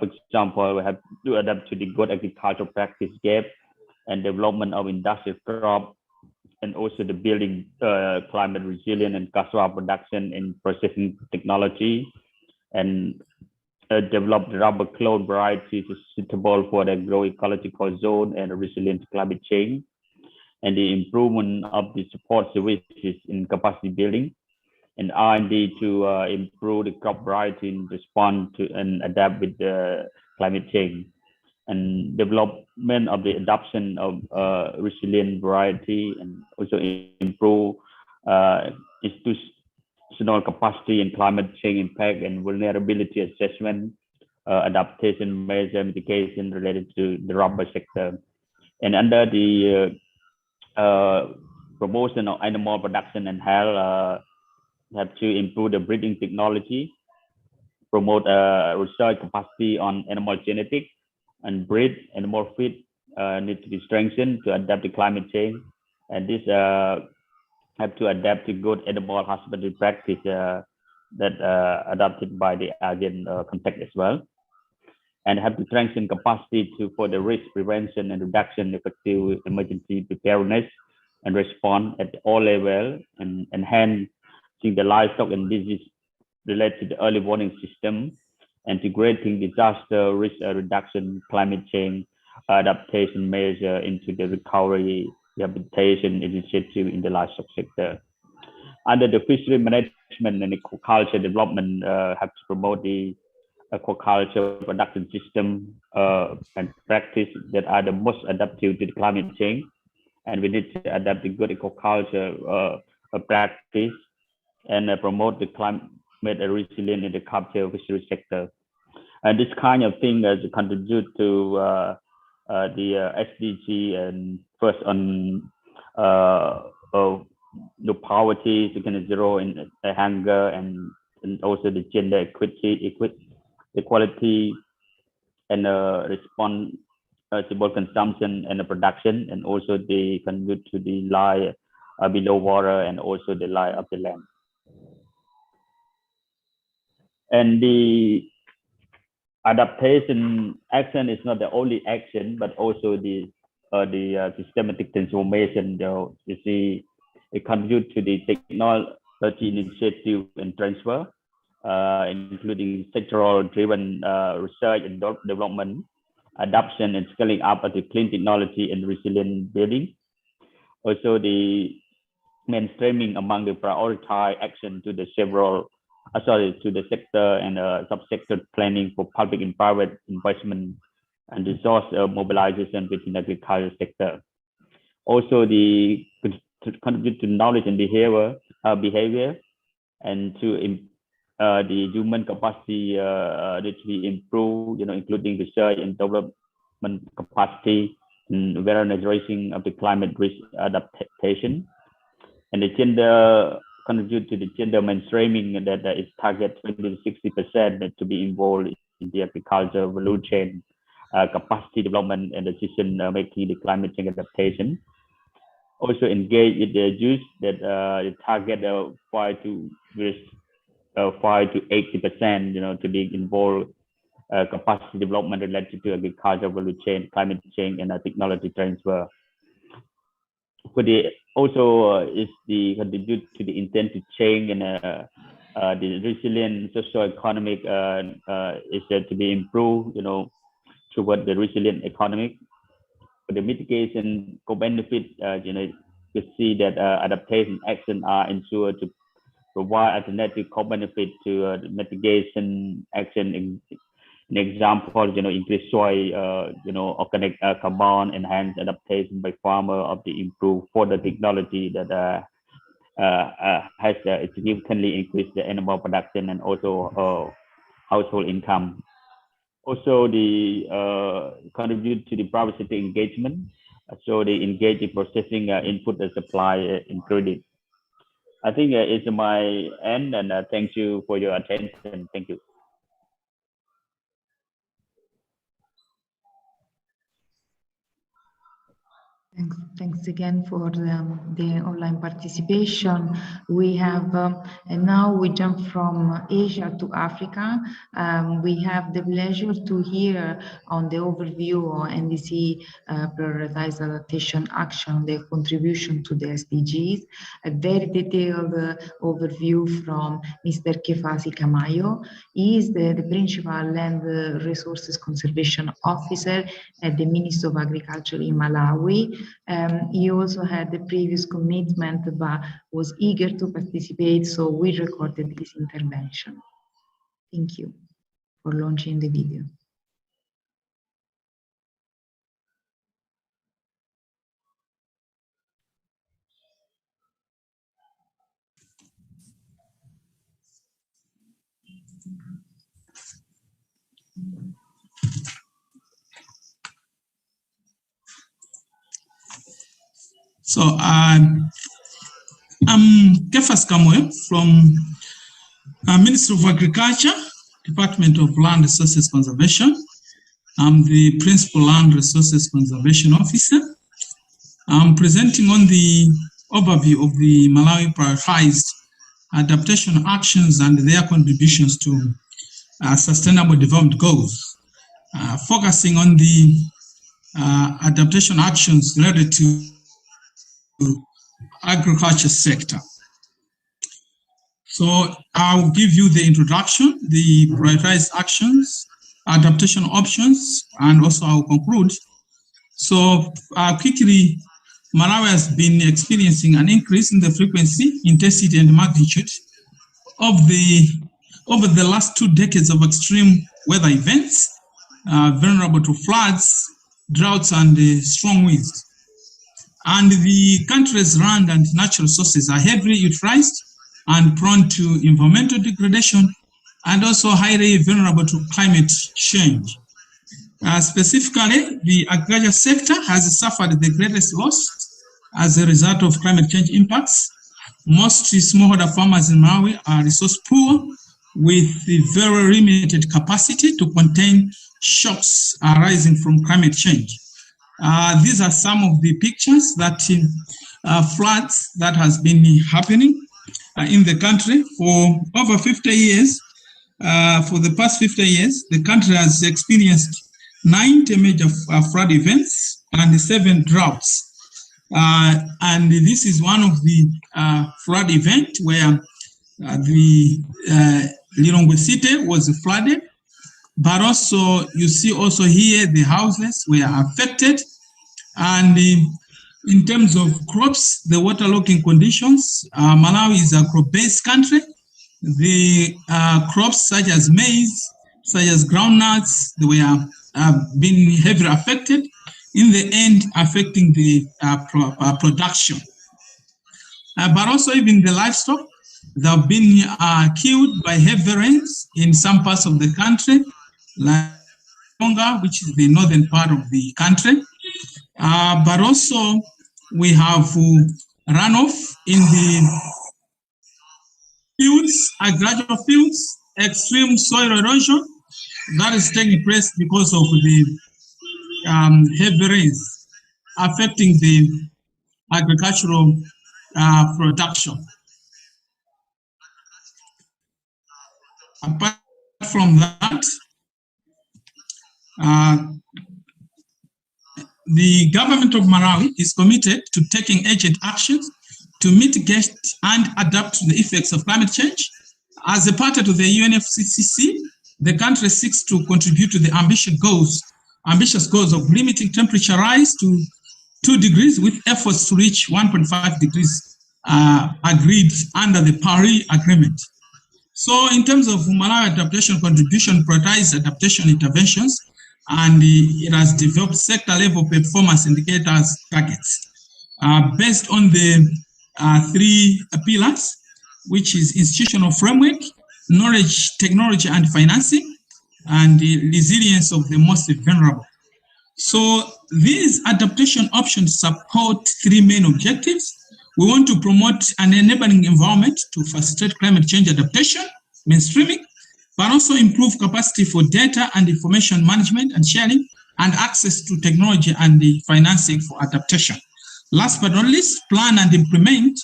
example, we have to adapt to the good agricultural practice gap and development of industrial crop, and also the building climate resilient and cassava production and processing technology, and develop the rubber clone varieties suitable for the agroecological zone and resilient climate change, and the improvement of the support services in capacity building, and R&D to improve the crop variety and respond to and adapt with the climate change, and development of the adoption of resilient variety, and also improve institutional capacity and climate change impact and vulnerability assessment, adaptation measure mitigation related to the rubber sector. And under the promotion of animal production and health, have to improve the breeding technology, promote research capacity on animal genetics, and breed animal feed need to be strengthened to adapt to climate change. And this have to adapt to good animal husbandry practice that adopted by the Asian context as well. And have to strengthen capacity for the risk prevention and reduction, effective emergency preparedness and response at all levels, and enhancing the livestock and disease related to the early warning system, integrating disaster risk reduction, climate change adaptation measure into the recovery rehabilitation initiative in the livestock sector. Under the fishery management and aquaculture development, have to promote the aquaculture production system and practice that are the most adaptive to the climate change. And we need to adapt the good aquaculture practice and promote the climate resilient in the capture fishery sector. And this kind of thing has contribute to the SDG, and first on the poverty, second zero in hunger, and also the gender equality, and responsible consumption and the production, and also they contribute to the lie below water and also the lie of the land. And the adaptation action is not the only action, but also the systematic transformation. You see, it contributes to the technology initiative and transfer, including sectoral-driven research and development, adoption and scaling up of the clean technology and resilient building. Also, the mainstreaming among the prioritized action to the several to the sector and subsector planning for public and private investment and resource mobilization within the agriculture sector. Also, to contribute to knowledge and behavior and to the human capacity that we improve, including research and development capacity and awareness raising of the climate risk adaptation. And the gender contribute to the gender mainstreaming that is target 20 to 60% to be involved in the agriculture value chain, capacity development and decision making the climate change adaptation. Also engage with the youth that target 5 to 80%, to be involved capacity development related to agriculture value chain, climate change, and technology transfer. For the also is the contribute to the intent to change and the resilient socio-economic is to be improved, toward the resilient economic. For the mitigation co-benefit, you see that adaptation action are ensured to provide alternative co-benefit to mitigation action. An example, increase soil, organic carbon, enhance adaptation by farmer of the improved fodder technology that has significantly increased the animal production and also household income. Also, the contribute to the private sector engagement. So they engage in processing input and supply in credit. I think it's my end, and thank you for your attention. Thank you. Thanks again for the online participation. We have, and now we jump from Asia to Africa. We have the pleasure to hear on the overview on NDC prioritized adaptation action, their contribution to the SDGs, a very detailed overview from Mr. Kefasi Kamayo. He is the principal land resources conservation officer at the Ministry of Agriculture in Malawi. He also had the previous commitment but was eager to participate, so we recorded his intervention. Thank you for launching the video. So I'm Kefas Kamwe from Ministry of Agriculture, Department of Land Resources Conservation. I'm the Principal Land Resources Conservation Officer. I'm presenting on the overview of the Malawi prioritized adaptation actions and their contributions to sustainable development goals, focusing on the adaptation actions related to agriculture sector. So I'll give you the introduction, the prioritized actions, adaptation options, and also I'll conclude. So quickly, Malawi has been experiencing an increase in the frequency, intensity, and magnitude of over the last 2 decades of extreme weather events, vulnerable to floods, droughts, and strong winds. And the country's land and natural resources are heavily utilized and prone to environmental degradation and also highly vulnerable to climate change. Specifically, the agriculture sector has suffered the greatest loss as a result of climate change impacts. Most smallholder farmers in Malawi are resource poor with very limited capacity to contain shocks arising from climate change. These are some of the pictures that floods that has been happening in the country for over 50 years. For the past 50 years, the country has experienced 90 major flood events and 7 droughts. And this is one of the flood events where the Lilongwe City was flooded. But also, you see also here, the houses were affected. And in terms of crops, the waterlogging conditions, Malawi is a crop-based country. the crops such as maize, such as groundnuts, they were being heavily affected, in the end affecting the production. But also even the livestock, they have been killed by heavy rains in some parts of the country, like Tonga, which is the northern part of the country. But also we have runoff in the fields, agricultural fields, extreme soil erosion that is taking place because of the heavy rains affecting the agricultural production. Apart from that, the government of Malawi is committed to taking urgent actions to mitigate and adapt to the effects of climate change. As a party to the UNFCCC, the country seeks to contribute to the ambitious goals of limiting temperature rise to 2 degrees with efforts to reach 1.5 degrees agreed under the Paris Agreement. So in terms of Malawi adaptation contribution, prioritized adaptation interventions, and it has developed sector-level performance indicators targets based on the 3 pillars, which is institutional framework, knowledge, technology, and financing, and the resilience of the most vulnerable. So these adaptation options support 3 main objectives. We want to promote an enabling environment to facilitate climate change adaptation, mainstreaming, but also improve capacity for data and information management and sharing, and access to technology and the financing for adaptation. Last but not least, plan and implement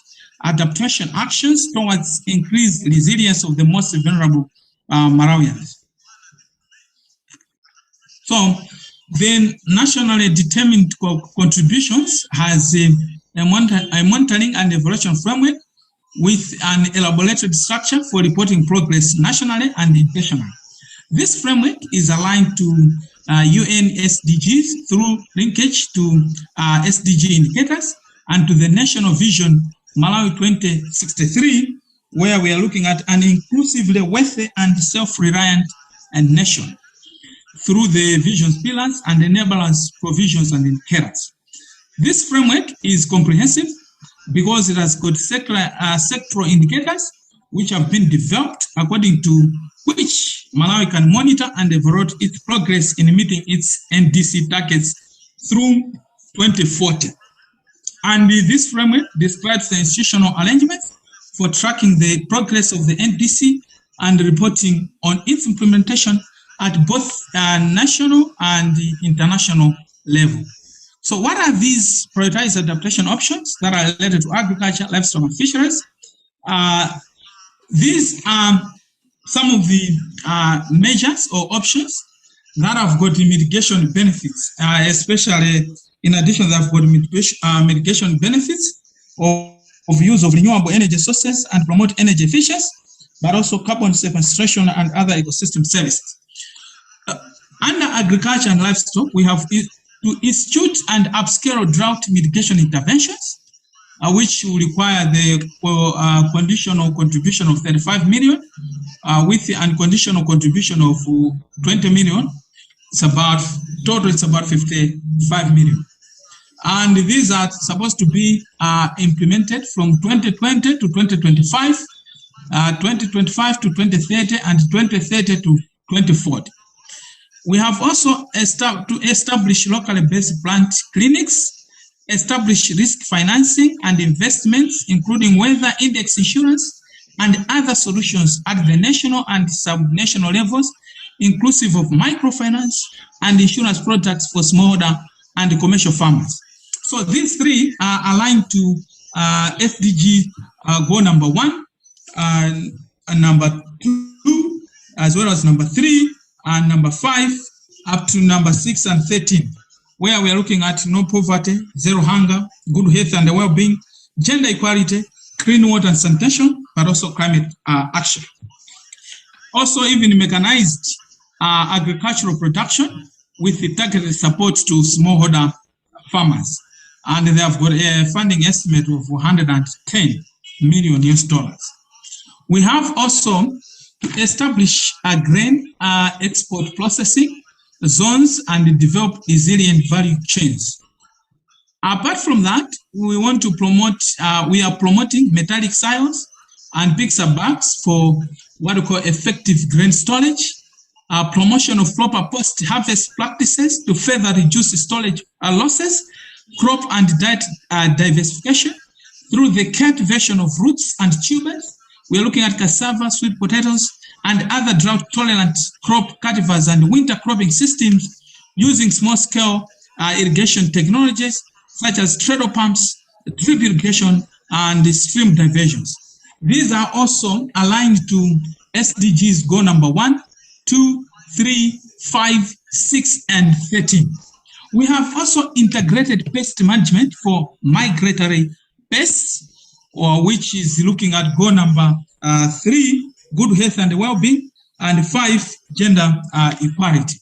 adaptation actions towards increased resilience of the most vulnerable Malawians. So the nationally determined contributions has a monitoring and evaluation framework with an elaborated structure for reporting progress nationally and internationally. This framework is aligned to UN SDGs through linkage to SDG indicators and to the National Vision Malawi 2063, where we are looking at an inclusively wealthy and self-reliant nation through the vision's pillars and enablers, provisions, and indicators. This framework is comprehensive because it has got sectoral indicators which have been developed according to which Malawi can monitor and evaluate its progress in meeting its NDC targets through 2040. And this framework describes the institutional arrangements for tracking the progress of the NDC and reporting on its implementation at both national and international level. So what are these prioritized adaptation options that are related to agriculture, livestock, and fisheries? These are some of the measures or options that have got mitigation benefits, especially in addition, they've got mitigation benefits of use of renewable energy sources and promote energy efficiency, but also carbon sequestration and other ecosystem services. Under agriculture and livestock, we have to institute and upscale drought mitigation interventions, which will require the conditional contribution of 35 million, with the unconditional contribution of 20 million. It's about, total it's about 55 million. And these are supposed to be implemented from 2020 to 2025, 2025 to 2030, and 2030 to 2040. We have also to establish locally based plant clinics, establish risk financing and investments, including weather index insurance and other solutions at the national and sub-national levels, inclusive of microfinance and insurance products for smallholder and commercial farmers. So these 3 are aligned to SDG goal number 1, and number 2, as well as number 3, and number 5, up to number 6 and 13, where we are looking at no poverty, zero hunger, good health and well-being, gender equality, clean water and sanitation, but also climate action. Also, even mechanized agricultural production with the targeted support to smallholder farmers. And they have got a funding estimate of $110 million. We have also to establish a grain export processing zones and develop resilient value chains. Apart from that, we want to promote, we are promoting metallic silos and mixer bags for what we call effective grain storage, promotion of proper post-harvest practices to further reduce storage losses, crop and diet diversification through the cultivation of roots and tubers. We are looking at cassava, sweet potatoes, and other drought-tolerant crop cultivars and winter cropping systems using small-scale irrigation technologies such as treadle pumps, drip irrigation, and stream diversions. These are also aligned to SDGs goal number 1, 2, 3, 5, 6, and 13. We have also integrated pest management for migratory pests, which is looking at goal number 3, good health and well-being, and 5, gender equality.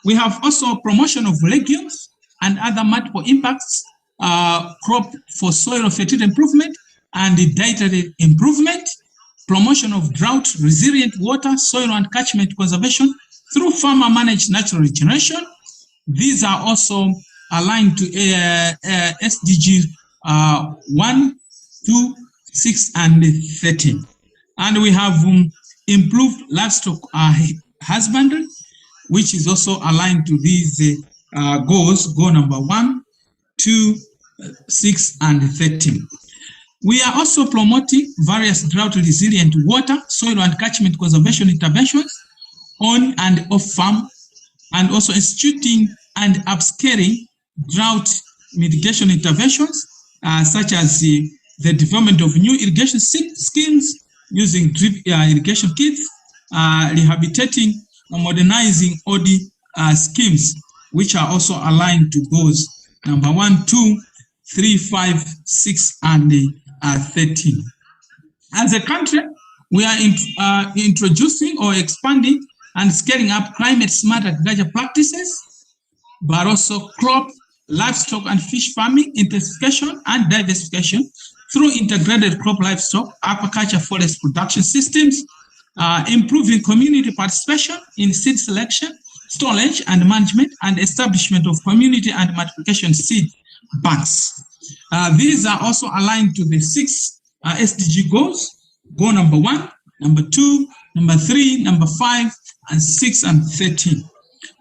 We have also promotion of legumes and other multiple impacts, crop for soil fertility improvement and dietary improvement, promotion of drought resilient water, soil and catchment conservation through farmer managed natural regeneration. These are also aligned to SDG 1, 2, 6, and 13. And we have improved livestock husbandry, which is also aligned to these goals, goal number 1, 2, 6, and 13. We are also promoting various drought-resilient water, soil and catchment conservation interventions on and off farm, and also instituting and upscaling drought mitigation interventions, such as the development of new irrigation schemes using drip irrigation kits, rehabilitating and modernizing OD schemes, which are also aligned to goals number 1, 2, 3, 5, 6, and 13. As a country, we are introducing or expanding and scaling up climate-smart agriculture practices, but also crop, livestock, and fish farming intensification and diversification through integrated crop, livestock, aquaculture, forest production systems, improving community participation in seed selection, storage and management, and establishment of community and multiplication seed banks. These are also aligned to the 6 SDG goals, goal number 1, number 2, number 3, number 5, and 6, and 13.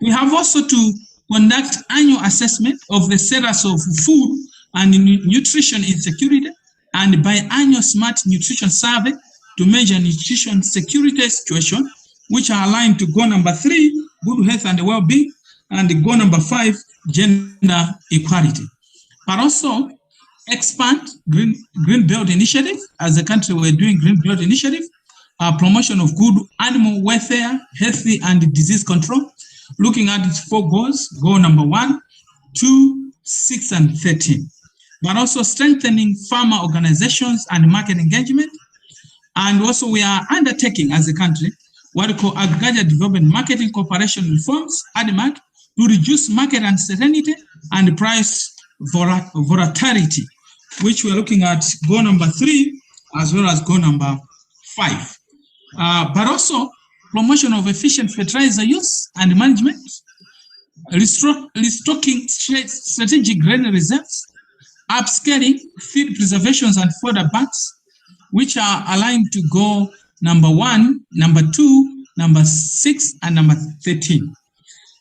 We have also to conduct annual assessment of the status of food and nutrition insecurity and biannual smart nutrition survey to measure nutrition security situation, which are aligned to goal number 3, good health and well-being, and goal number 5, gender equality. But also expand Green Belt Initiative. As a country, we're doing Green Belt Initiative, promotion of good animal welfare, healthy and disease control, looking at its 4 goals, goal number 1, 2, 6, and 13. But also strengthening farmer organizations and market engagement. And also we are undertaking as a country what we call Agriculture Development Marketing Cooperation Reforms, ADMAC, to reduce market uncertainty and price volatility, which we are looking at goal number 3 as well as goal number 5. But also promotion of efficient fertilizer use and management, restocking strategic grain reserves, upscaling feed preservations and fodder banks, which are aligned to goal number 1, number 2, number 6, and number 13.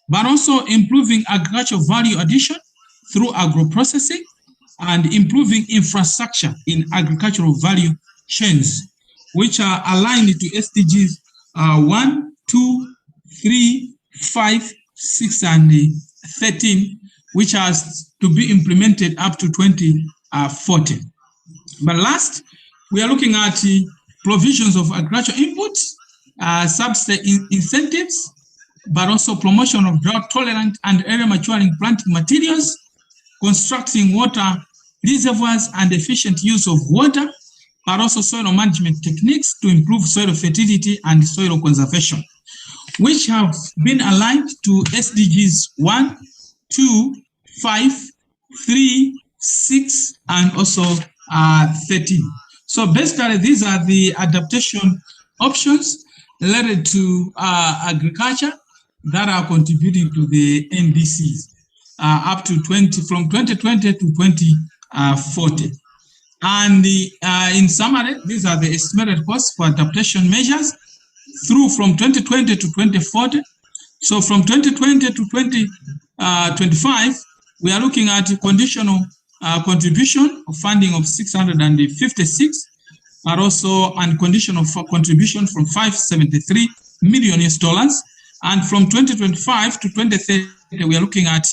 But also improving agricultural value addition through agro-processing and improving infrastructure in agricultural value chains, which are aligned to SDGs 1, 2, 3, 5, 6, and 13, which has to be implemented up to 2040. But last, we are looking at provisions of agricultural inputs, subsidy incentives, but also promotion of drought-tolerant and area maturing planting materials, constructing water reservoirs and efficient use of water, but also soil management techniques to improve soil fertility and soil conservation, which have been aligned to SDGs 1, 2, 5, 3, 6, and also 13. So basically, these are the adaptation options related to agriculture that are contributing to the NDCs up to from 2020 to 2040. And in summary, these are the estimated costs for adaptation measures through from 2020 to 2040. So from 2020 to 2025, we are looking at conditional contribution of funding of 656, but also unconditional contribution from 573 million US dollars. And from 2025 to 2030, we are looking at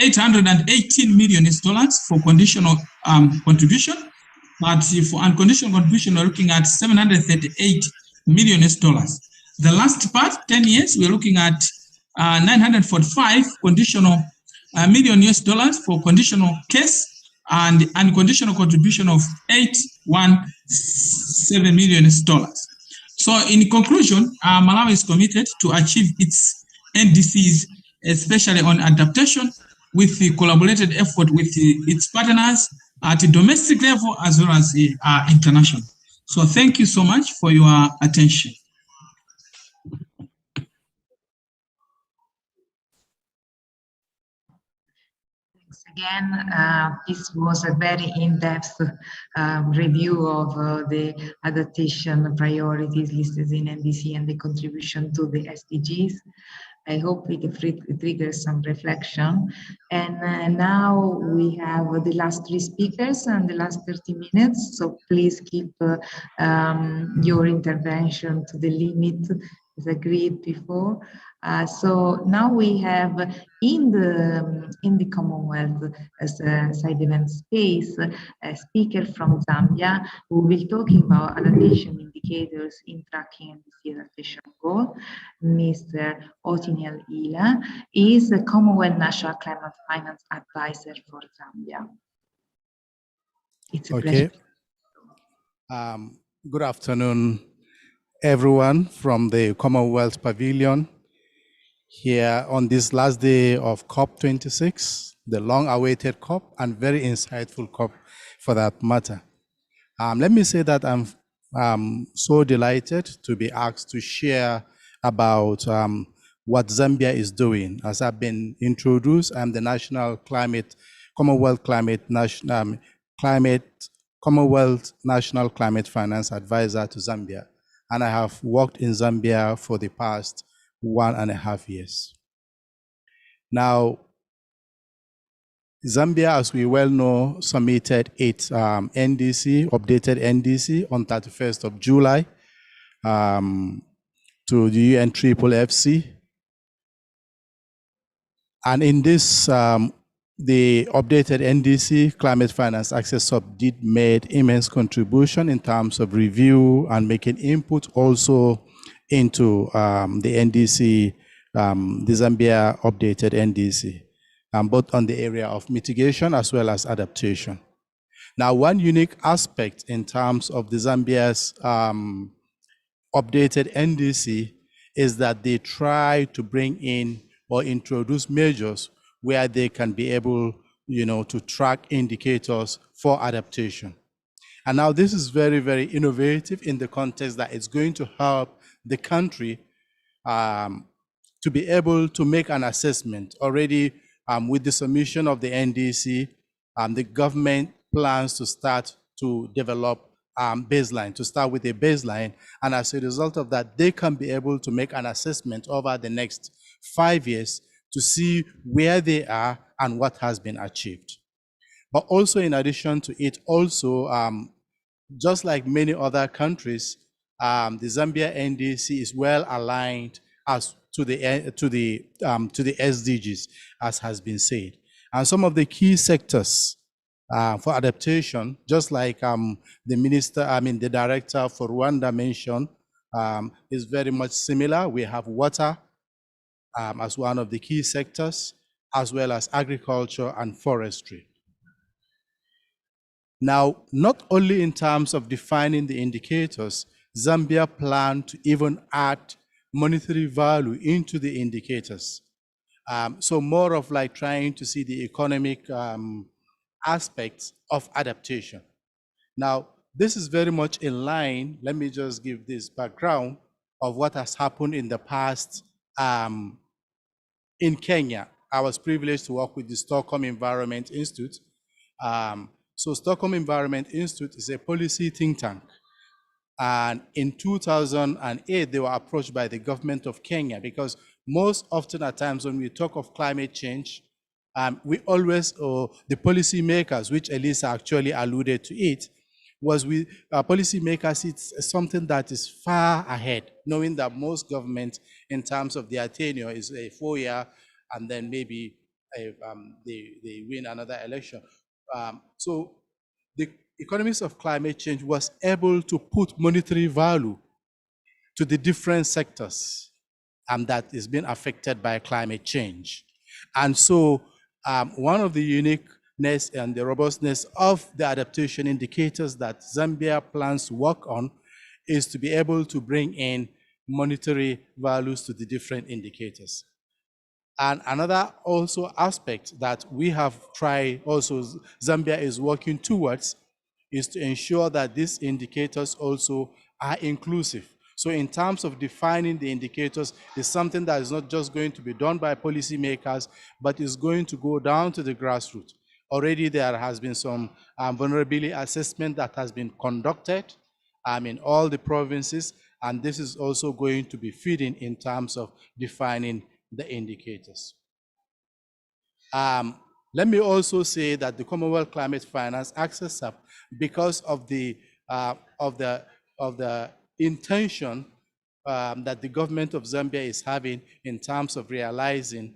818 million US dollars for conditional contribution. But for unconditional contribution, we're looking at 738 million US dollars. The last part, 10 years, we're looking at 945 conditional million US dollars for conditional case and unconditional contribution of 817 million US dollars. So in conclusion, Malawi is committed to achieve its NDCs, especially on adaptation, with the collaborated effort with its partners at the domestic level as well as international. So thank you so much for your attention. Thanks again. This was a very in-depth review of the adaptation priorities listed in NDC and the contribution to the SDGs. I hope it triggers some reflection. And now we have the last three speakers and the last 30 minutes. So please keep your intervention to the limit as agreed before. So now we have in the Commonwealth as a side event space a speaker from Zambia who will be talking about adaptation indicators in tracking NDC adaptation goal. Mr. Otiniel Ila is the Commonwealth National Climate Finance Advisor for Zambia. It's a pleasure. Good afternoon, everyone from the Commonwealth Pavilion here on this last day of COP26, the long-awaited COP and very insightful COP for that matter. Let me say that I'm so delighted to be asked to share about what Zambia is doing. As I've been introduced, I'm the Commonwealth National Climate Finance Advisor to Zambia, and I have worked in Zambia for the past 1.5 years. Now, Zambia, as we well know, submitted its updated NDC on 31st of July to the UNFFC. And in this, the updated NDC, Climate Finance Access Sub did made immense contribution in terms of review and making input also into the NDC, the Zambia updated NDC, both on the area of mitigation as well as adaptation. Now, one unique aspect in terms of the Zambia's updated NDC is that they try to bring in or introduce measures where they can be able, to track indicators for adaptation. And now this is very, very innovative in the context that it's going to help the country to be able to make an assessment. Already with the submission of the NDC, the government plans to start to develop baseline, to start with a baseline. And as a result of that, they can be able to make an assessment over the next 5 years to see where they are and what has been achieved. But also in addition to it, also, just like many other countries, the Zambia NDC is well aligned as to the SDGs, as has been said. And some of the key sectors for adaptation, just like the director for Rwanda mentioned, is very much similar. We have water as one of the key sectors, as well as agriculture and forestry. Now, not only in terms of defining the indicators, Zambia planned to even add monetary value into the indicators. So more of like trying to see the economic aspects of adaptation. Now, this is very much in line. Let me just give this background of what has happened in the past in Kenya. I was privileged to work with the Stockholm Environment Institute. So Stockholm Environment Institute is a policy think tank. And in 2008, they were approached by the government of Kenya, because most often at times when we talk of climate change, we always, the policy makers, which Elisa actually alluded to it, was with policy makers, it's something that is far ahead, knowing that most governments in terms of their tenure is a 4-year, and then maybe they win another election. So the economics of climate change was able to put monetary value to the different sectors that is being affected by climate change. And so one of the uniqueness and the robustness of the adaptation indicators that Zambia plans to work on is to be able to bring in monetary values to the different indicators. And another also aspect that we have tried, also Zambia is working towards, is to ensure that these indicators also are inclusive. So in terms of defining the indicators, it's something that is not just going to be done by policymakers, but is going to go down to the grassroots. Already there has been some vulnerability assessment that has been conducted in all the provinces, and this is also going to be feeding in terms of defining the indicators. Let me also say that the Commonwealth Climate Finance Access Hub, because of the intention that the government of Zambia is having in terms of realizing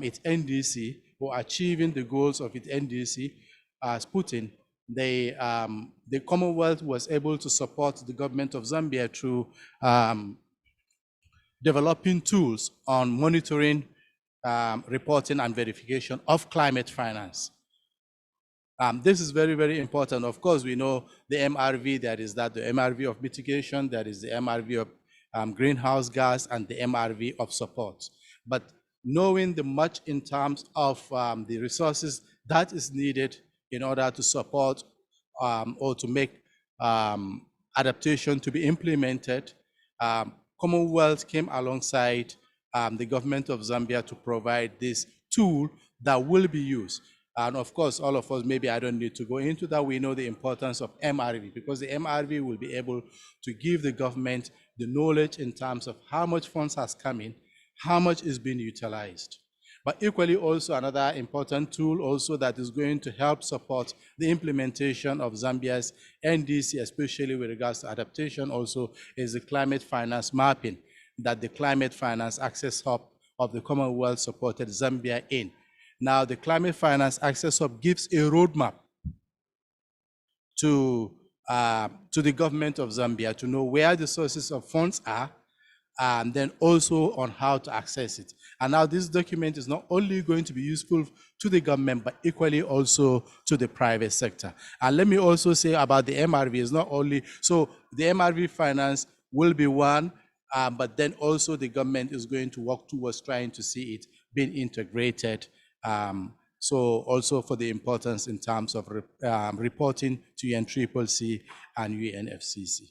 its NDC or achieving the goals of its NDC as put in, the Commonwealth was able to support the government of Zambia through developing tools on monitoring, reporting, and verification of climate finance. This is very, very important. Of course, we know the MRV, there is the MRV of mitigation, there is the MRV of greenhouse gas, and the MRV of support. But knowing the much in terms of the resources that is needed in order to support or to make adaptation to be implemented, Commonwealth came alongside the government of Zambia to provide this tool that will be used. And of course, all of us, maybe I don't need to go into that, we know the importance of MRV, because the MRV will be able to give the government the knowledge in terms of how much funds has come in, how much is being utilized. But equally also another important tool also that is going to help support the implementation of Zambia's NDC, especially with regards to adaptation also, is the climate finance mapping that the Climate Finance Access Hub of the Commonwealth supported Zambia in. Now, the Climate Finance Access Hub gives a roadmap to the government of Zambia to know where the sources of funds are, and then also on how to access it. And now this document is not only going to be useful to the government, but equally also to the private sector. And let me also say about the MRV, is not only, so the MRV finance will be one, but then also the government is going to work towards trying to see it being integrated. So also for the importance in terms of reporting to UNCCC and UNFCCC.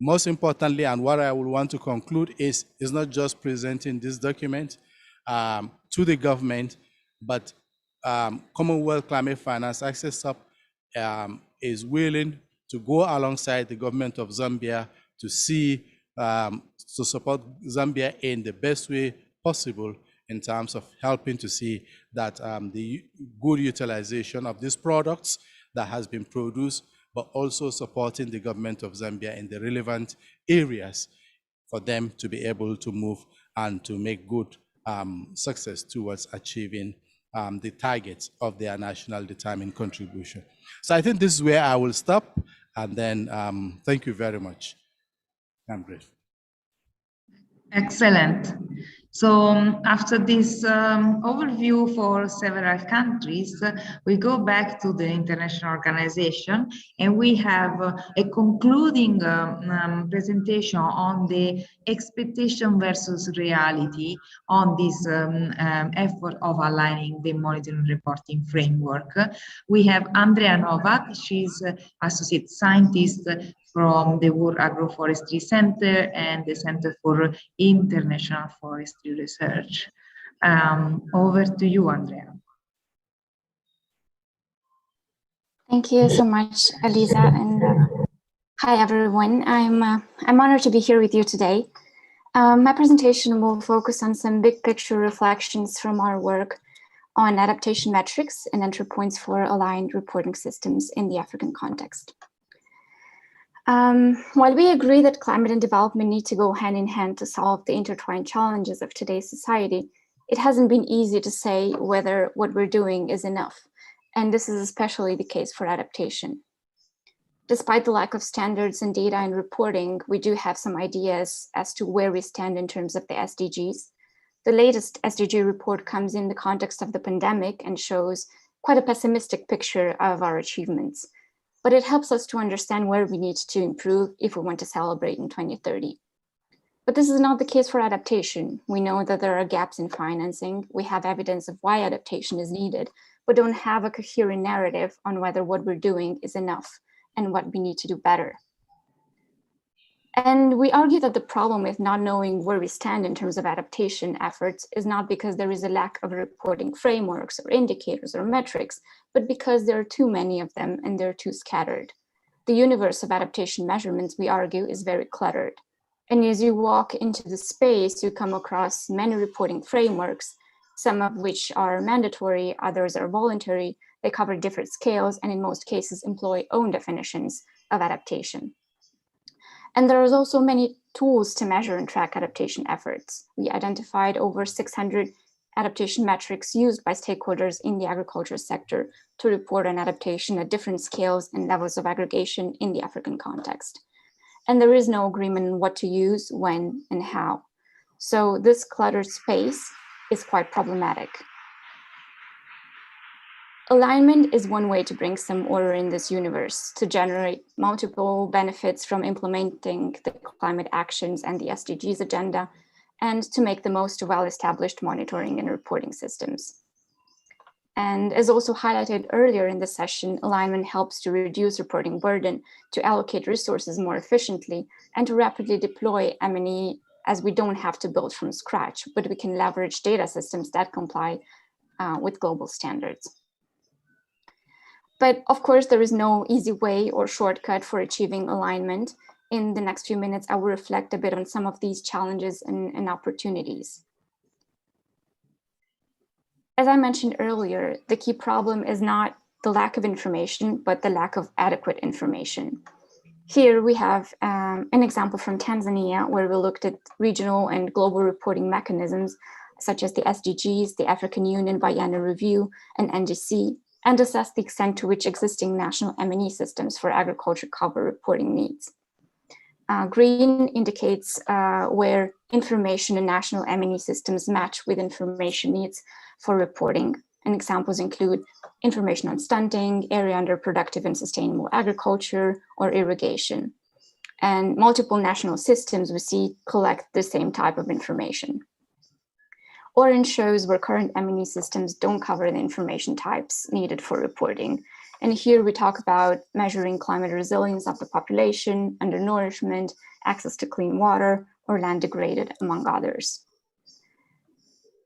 Most importantly, and what I will want to conclude is not just presenting this document to the government, but Commonwealth Climate Finance Access Hub is willing to go alongside the government of Zambia to see, to support Zambia in the best way possible in terms of helping to see that the good utilization of these products that has been produced, but also supporting the government of Zambia in the relevant areas for them to be able to move and to make good success towards achieving the targets of their national determined contribution. So I think this is where I will stop, and then thank you very much. I'm grateful. Excellent. So after this overview for several countries, we go back to the international organization and we have a concluding presentation on the expectation versus reality on this effort of aligning the monitoring reporting framework. We have Andrea Novak, she's associate scientist from the World Agroforestry Center and the Center for International Forestry Research. Over to you, Andrea. Thank you so much, Elisa, and hi everyone. I'm honored to be here with you today. My presentation will focus on some big picture reflections from our work on adaptation metrics and entry points for aligned reporting systems in the African context. While we agree that climate and development need to go hand in hand to solve the intertwined challenges of today's society, it hasn't been easy to say whether what we're doing is enough. And this is especially the case for adaptation. Despite the lack of standards and data and reporting, we do have some ideas as to where we stand in terms of the SDGs. The latest SDG report comes in the context of the pandemic and shows quite a pessimistic picture of our achievements. But it helps us to understand where we need to improve if we want to celebrate in 2030. But this is not the case for adaptation. We know that there are gaps in financing. We have evidence of why adaptation is needed, but don't have a coherent narrative on whether what we're doing is enough and what we need to do better. And we argue that the problem with not knowing where we stand in terms of adaptation efforts is not because there is a lack of reporting frameworks or indicators or metrics, but because there are too many of them and they're too scattered. The universe of adaptation measurements, we argue, is very cluttered. And as you walk into the space, you come across many reporting frameworks, some of which are mandatory, others are voluntary. They cover different scales and in most cases employ own definitions of adaptation. And there is also many tools to measure and track adaptation efforts. We identified over 600 adaptation metrics used by stakeholders in the agriculture sector to report on adaptation at different scales and levels of aggregation in the African context. And there is no agreement on what to use, when, and how. So this cluttered space is quite problematic. Alignment is one way to bring some order in this universe, to generate multiple benefits from implementing the climate actions and the SDGs agenda, and to make the most of well-established monitoring and reporting systems. And as also highlighted earlier in the session, alignment helps to reduce reporting burden, to allocate resources more efficiently, and to rapidly deploy M&E, as we don't have to build from scratch, but we can leverage data systems that comply with global standards. But of course, there is no easy way or shortcut for achieving alignment. In the next few minutes, I will reflect a bit on some of these challenges and opportunities. As I mentioned earlier, the key problem is not the lack of information, but the lack of adequate information. Here we have an example from Tanzania, where we looked at regional and global reporting mechanisms, such as the SDGs, the African Union Biennial Review, and NDC, and assess the extent to which existing national M&E systems for agriculture cover reporting needs. Green indicates where information and national M&E systems match with information needs for reporting. And examples include information on stunting, area under productive and sustainable agriculture, or irrigation. And multiple national systems we see collect the same type of information. Orange shows where current M&E systems don't cover the information types needed for reporting. And here we talk about measuring climate resilience of the population, undernourishment, access to clean water, or land degraded, among others.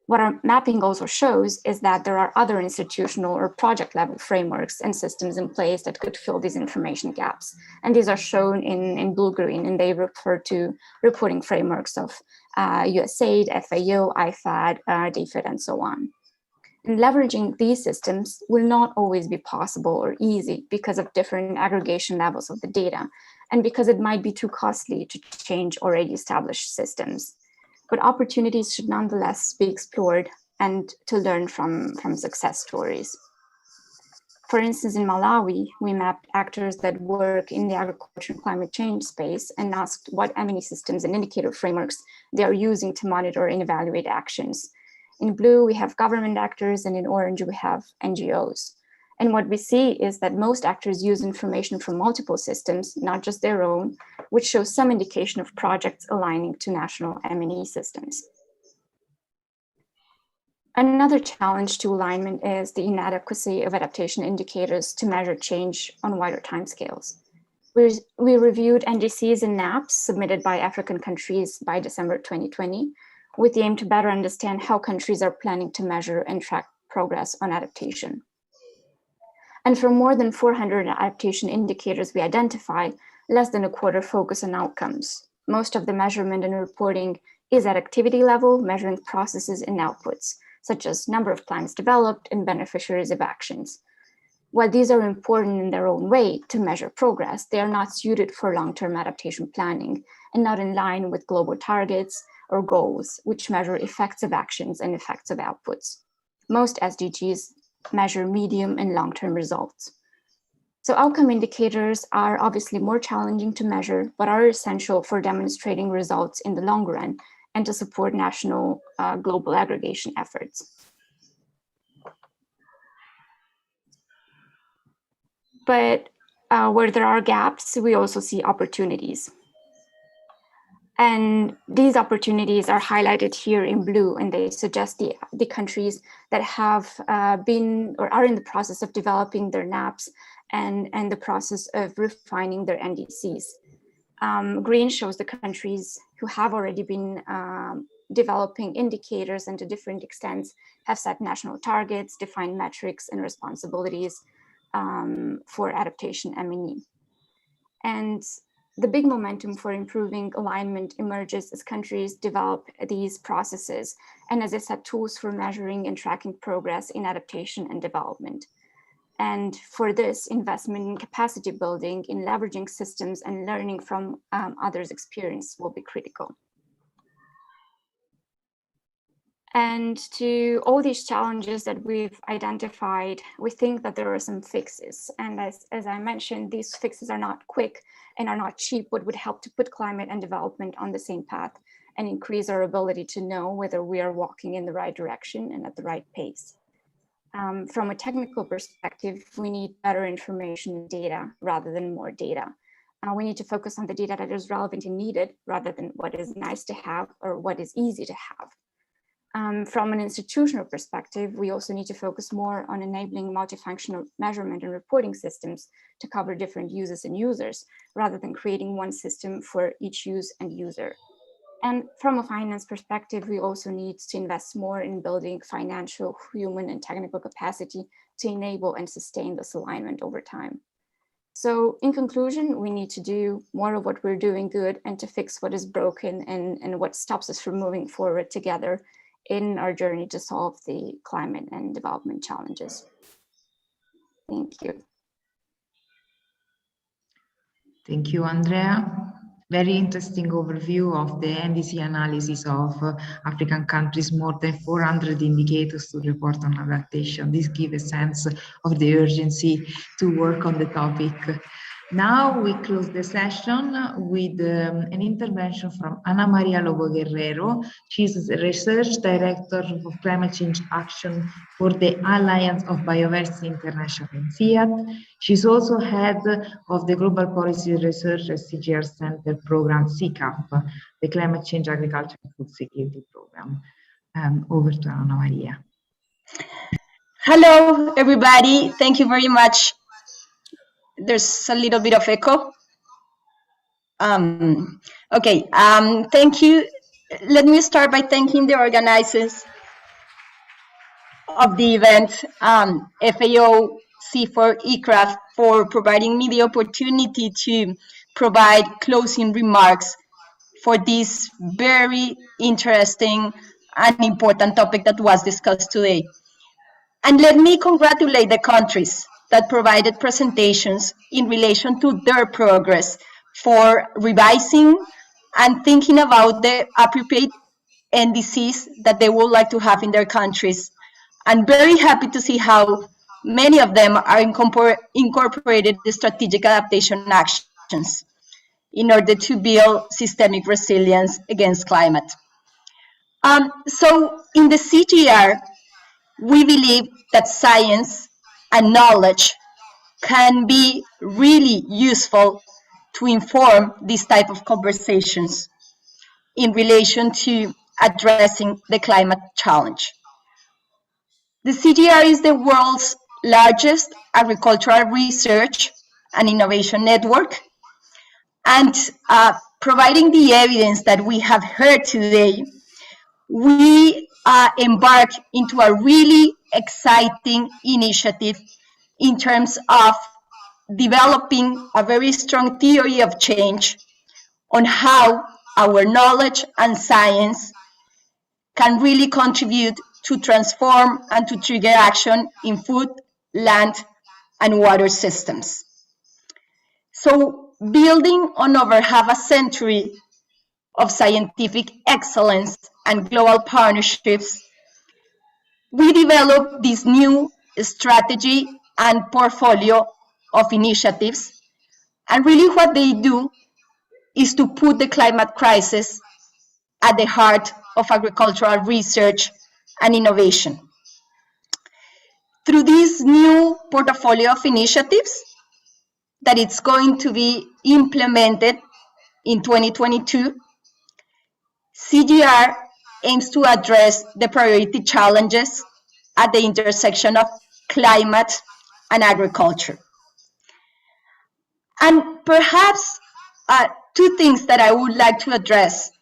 What our mapping also shows is that there are other institutional or project level frameworks and systems in place that could fill these information gaps. And these are shown in blue-green, and they refer to reporting frameworks of USAID, FAO, IFAD, DFID, and so on. And leveraging these systems will not always be possible or easy because of different aggregation levels of the data, and because it might be too costly to change already established systems. But opportunities should nonetheless be explored and to learn from success stories. For instance, in Malawi, we mapped actors that work in the agriculture and climate change space and asked what M&E systems and indicator frameworks they are using to monitor and evaluate actions. In blue, we have government actors, and in orange, we have NGOs. And what we see is that most actors use information from multiple systems, not just their own, which shows some indication of projects aligning to national M&E systems. Another challenge to alignment is the inadequacy of adaptation indicators to measure change on wider timescales. We reviewed NDCs and NAPs submitted by African countries by December 2020, with the aim to better understand how countries are planning to measure and track progress on adaptation. And for more than 400 adaptation indicators we identify, less than a quarter focus on outcomes. Most of the measurement and reporting is at activity level, measuring processes and outputs, such as number of plans developed and beneficiaries of actions. While these are important in their own way to measure progress, they are not suited for long-term adaptation planning and not in line with global targets or goals, which measure effects of actions and effects of outputs. Most SDGs measure medium and long-term results. So outcome indicators are obviously more challenging to measure, but are essential for demonstrating results in the long run and to support national global aggregation efforts. But where there are gaps, we also see opportunities. And these opportunities are highlighted here in blue, and they suggest the countries that have been or are in the process of developing their NAPs and the process of refining their NDCs. Green shows the countries who have already been developing indicators and to different extents have set national targets, defined metrics and responsibilities for adaptation M&E. And the big momentum for improving alignment emerges as countries develop these processes and as they set tools for measuring and tracking progress in adaptation and development. And for this, investment in capacity building, in leveraging systems and learning from others' experience will be critical. And to all these challenges that we've identified, we think that there are some fixes. And as I mentioned, these fixes are not quick and are not cheap, but would help to put climate and development on the same path and increase our ability to know whether we are walking in the right direction and at the right pace. From a technical perspective, we need better information and data rather than more data. We need to focus on the data that is relevant and needed rather than what is nice to have or what is easy to have. From an institutional perspective, we also need to focus more on enabling multifunctional measurement and reporting systems to cover different uses and users, rather than creating one system for each use and user. And from a finance perspective, we also need to invest more in building financial, human, and technical capacity to enable and sustain this alignment over time. So in conclusion, we need to do more of what we're doing good and to fix what is broken and what stops us from moving forward together in our journey to solve the climate and development challenges. Thank you. Thank you, Andrea. Very interesting overview of the NDC analysis of African countries, more than 400 indicators to report on adaptation. This gives a sense of the urgency to work on the topic. Now we close the session with an intervention from Ana Maria Lobo Guerrero. She's the Research Director of Climate Change Action for the Alliance of Biodiversity International in FIAT. She's also head of the Global Policy Research SDGs Center Program CCAP, the Climate Change Agriculture and Food Security Program. Over to Ana Maria. Hello, everybody. Thank you very much. There's a little bit of echo. Thank you. Let me start by thanking the organizers of the event, FAO, C4 ECRAFT, for providing me the opportunity to provide closing remarks for this very interesting and important topic that was discussed today. And let me congratulate the countries that provided presentations in relation to their progress for revising and thinking about the appropriate NDCs that they would like to have in their countries. I'm very happy to see how many of them are incorporated strategic adaptation actions in order to build systemic resilience against climate. So in the CGR, we believe that science and knowledge can be really useful to inform these type of conversations in relation to addressing the climate challenge. The CGR is the world's largest agricultural research and innovation network, and providing the evidence that we have heard today, we embark into a really exciting initiative in terms of developing a very strong theory of change on how our knowledge and science can really contribute to transform and to trigger action in food, land, and water systems. So, building on over half a century of scientific excellence and global partnerships, we developed this new strategy and portfolio of initiatives. And really what they do is to put the climate crisis at the heart of agricultural research and innovation. Through this new portfolio of initiatives that it's going to be implemented in 2022, CGR aims to address the priority challenges at the intersection of climate and agriculture. And perhaps two things that I would like to address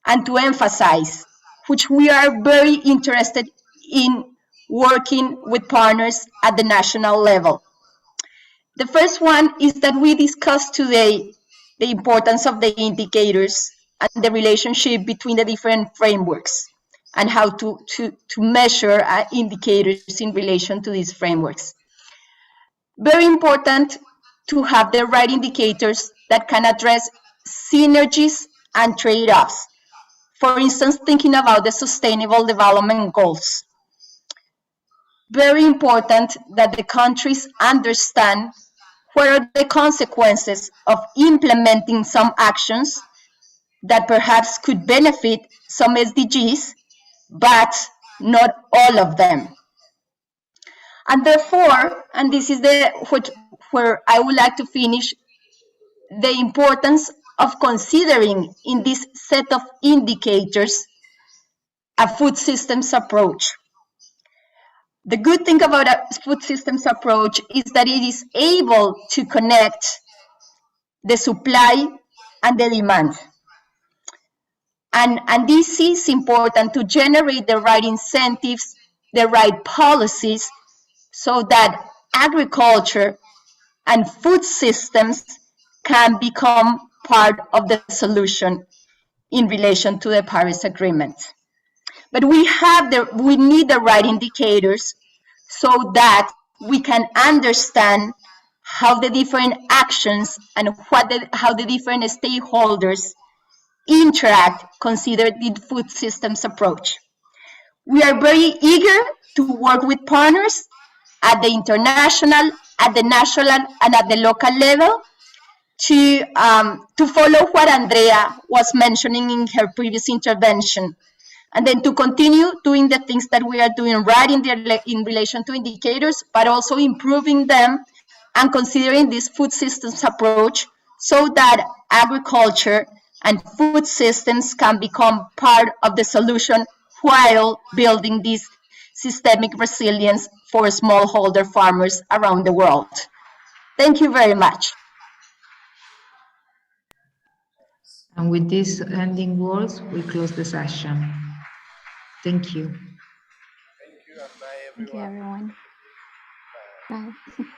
and to emphasize, which we are very interested in working with partners at the national level. The first one is that we discussed today the importance of the indicators and the relationship between the different frameworks and how to measure indicators in relation to these frameworks. Very important to have the right indicators that can address synergies and trade-offs. For instance, thinking about the Sustainable Development Goals. Very important that the countries understand what are the consequences of implementing some actions that perhaps could benefit some SDGs, but not all of them. And therefore, and this is where I would like to finish, the importance of considering in this set of indicators a food systems approach. The good thing about a food systems approach is that it is able to connect the supply and the demand. And this is important to generate the right incentives, the right policies, so that agriculture and food systems can become part of the solution in relation to the Paris Agreement. But we need the right indicators so that we can understand how the different actions and how the different stakeholders interact, consider the food systems approach. We are very eager to work with partners at the international, at the national, and at the local level to follow what Andrea was mentioning in her previous intervention, and then to continue doing the things that we are doing right in relation to indicators, but also improving them and considering this food systems approach so that agriculture and food systems can become part of the solution while building this systemic resilience for smallholder farmers around the world. Thank you very much. And with these ending words, we close the session. Thank you. Thank you, everyone. Bye.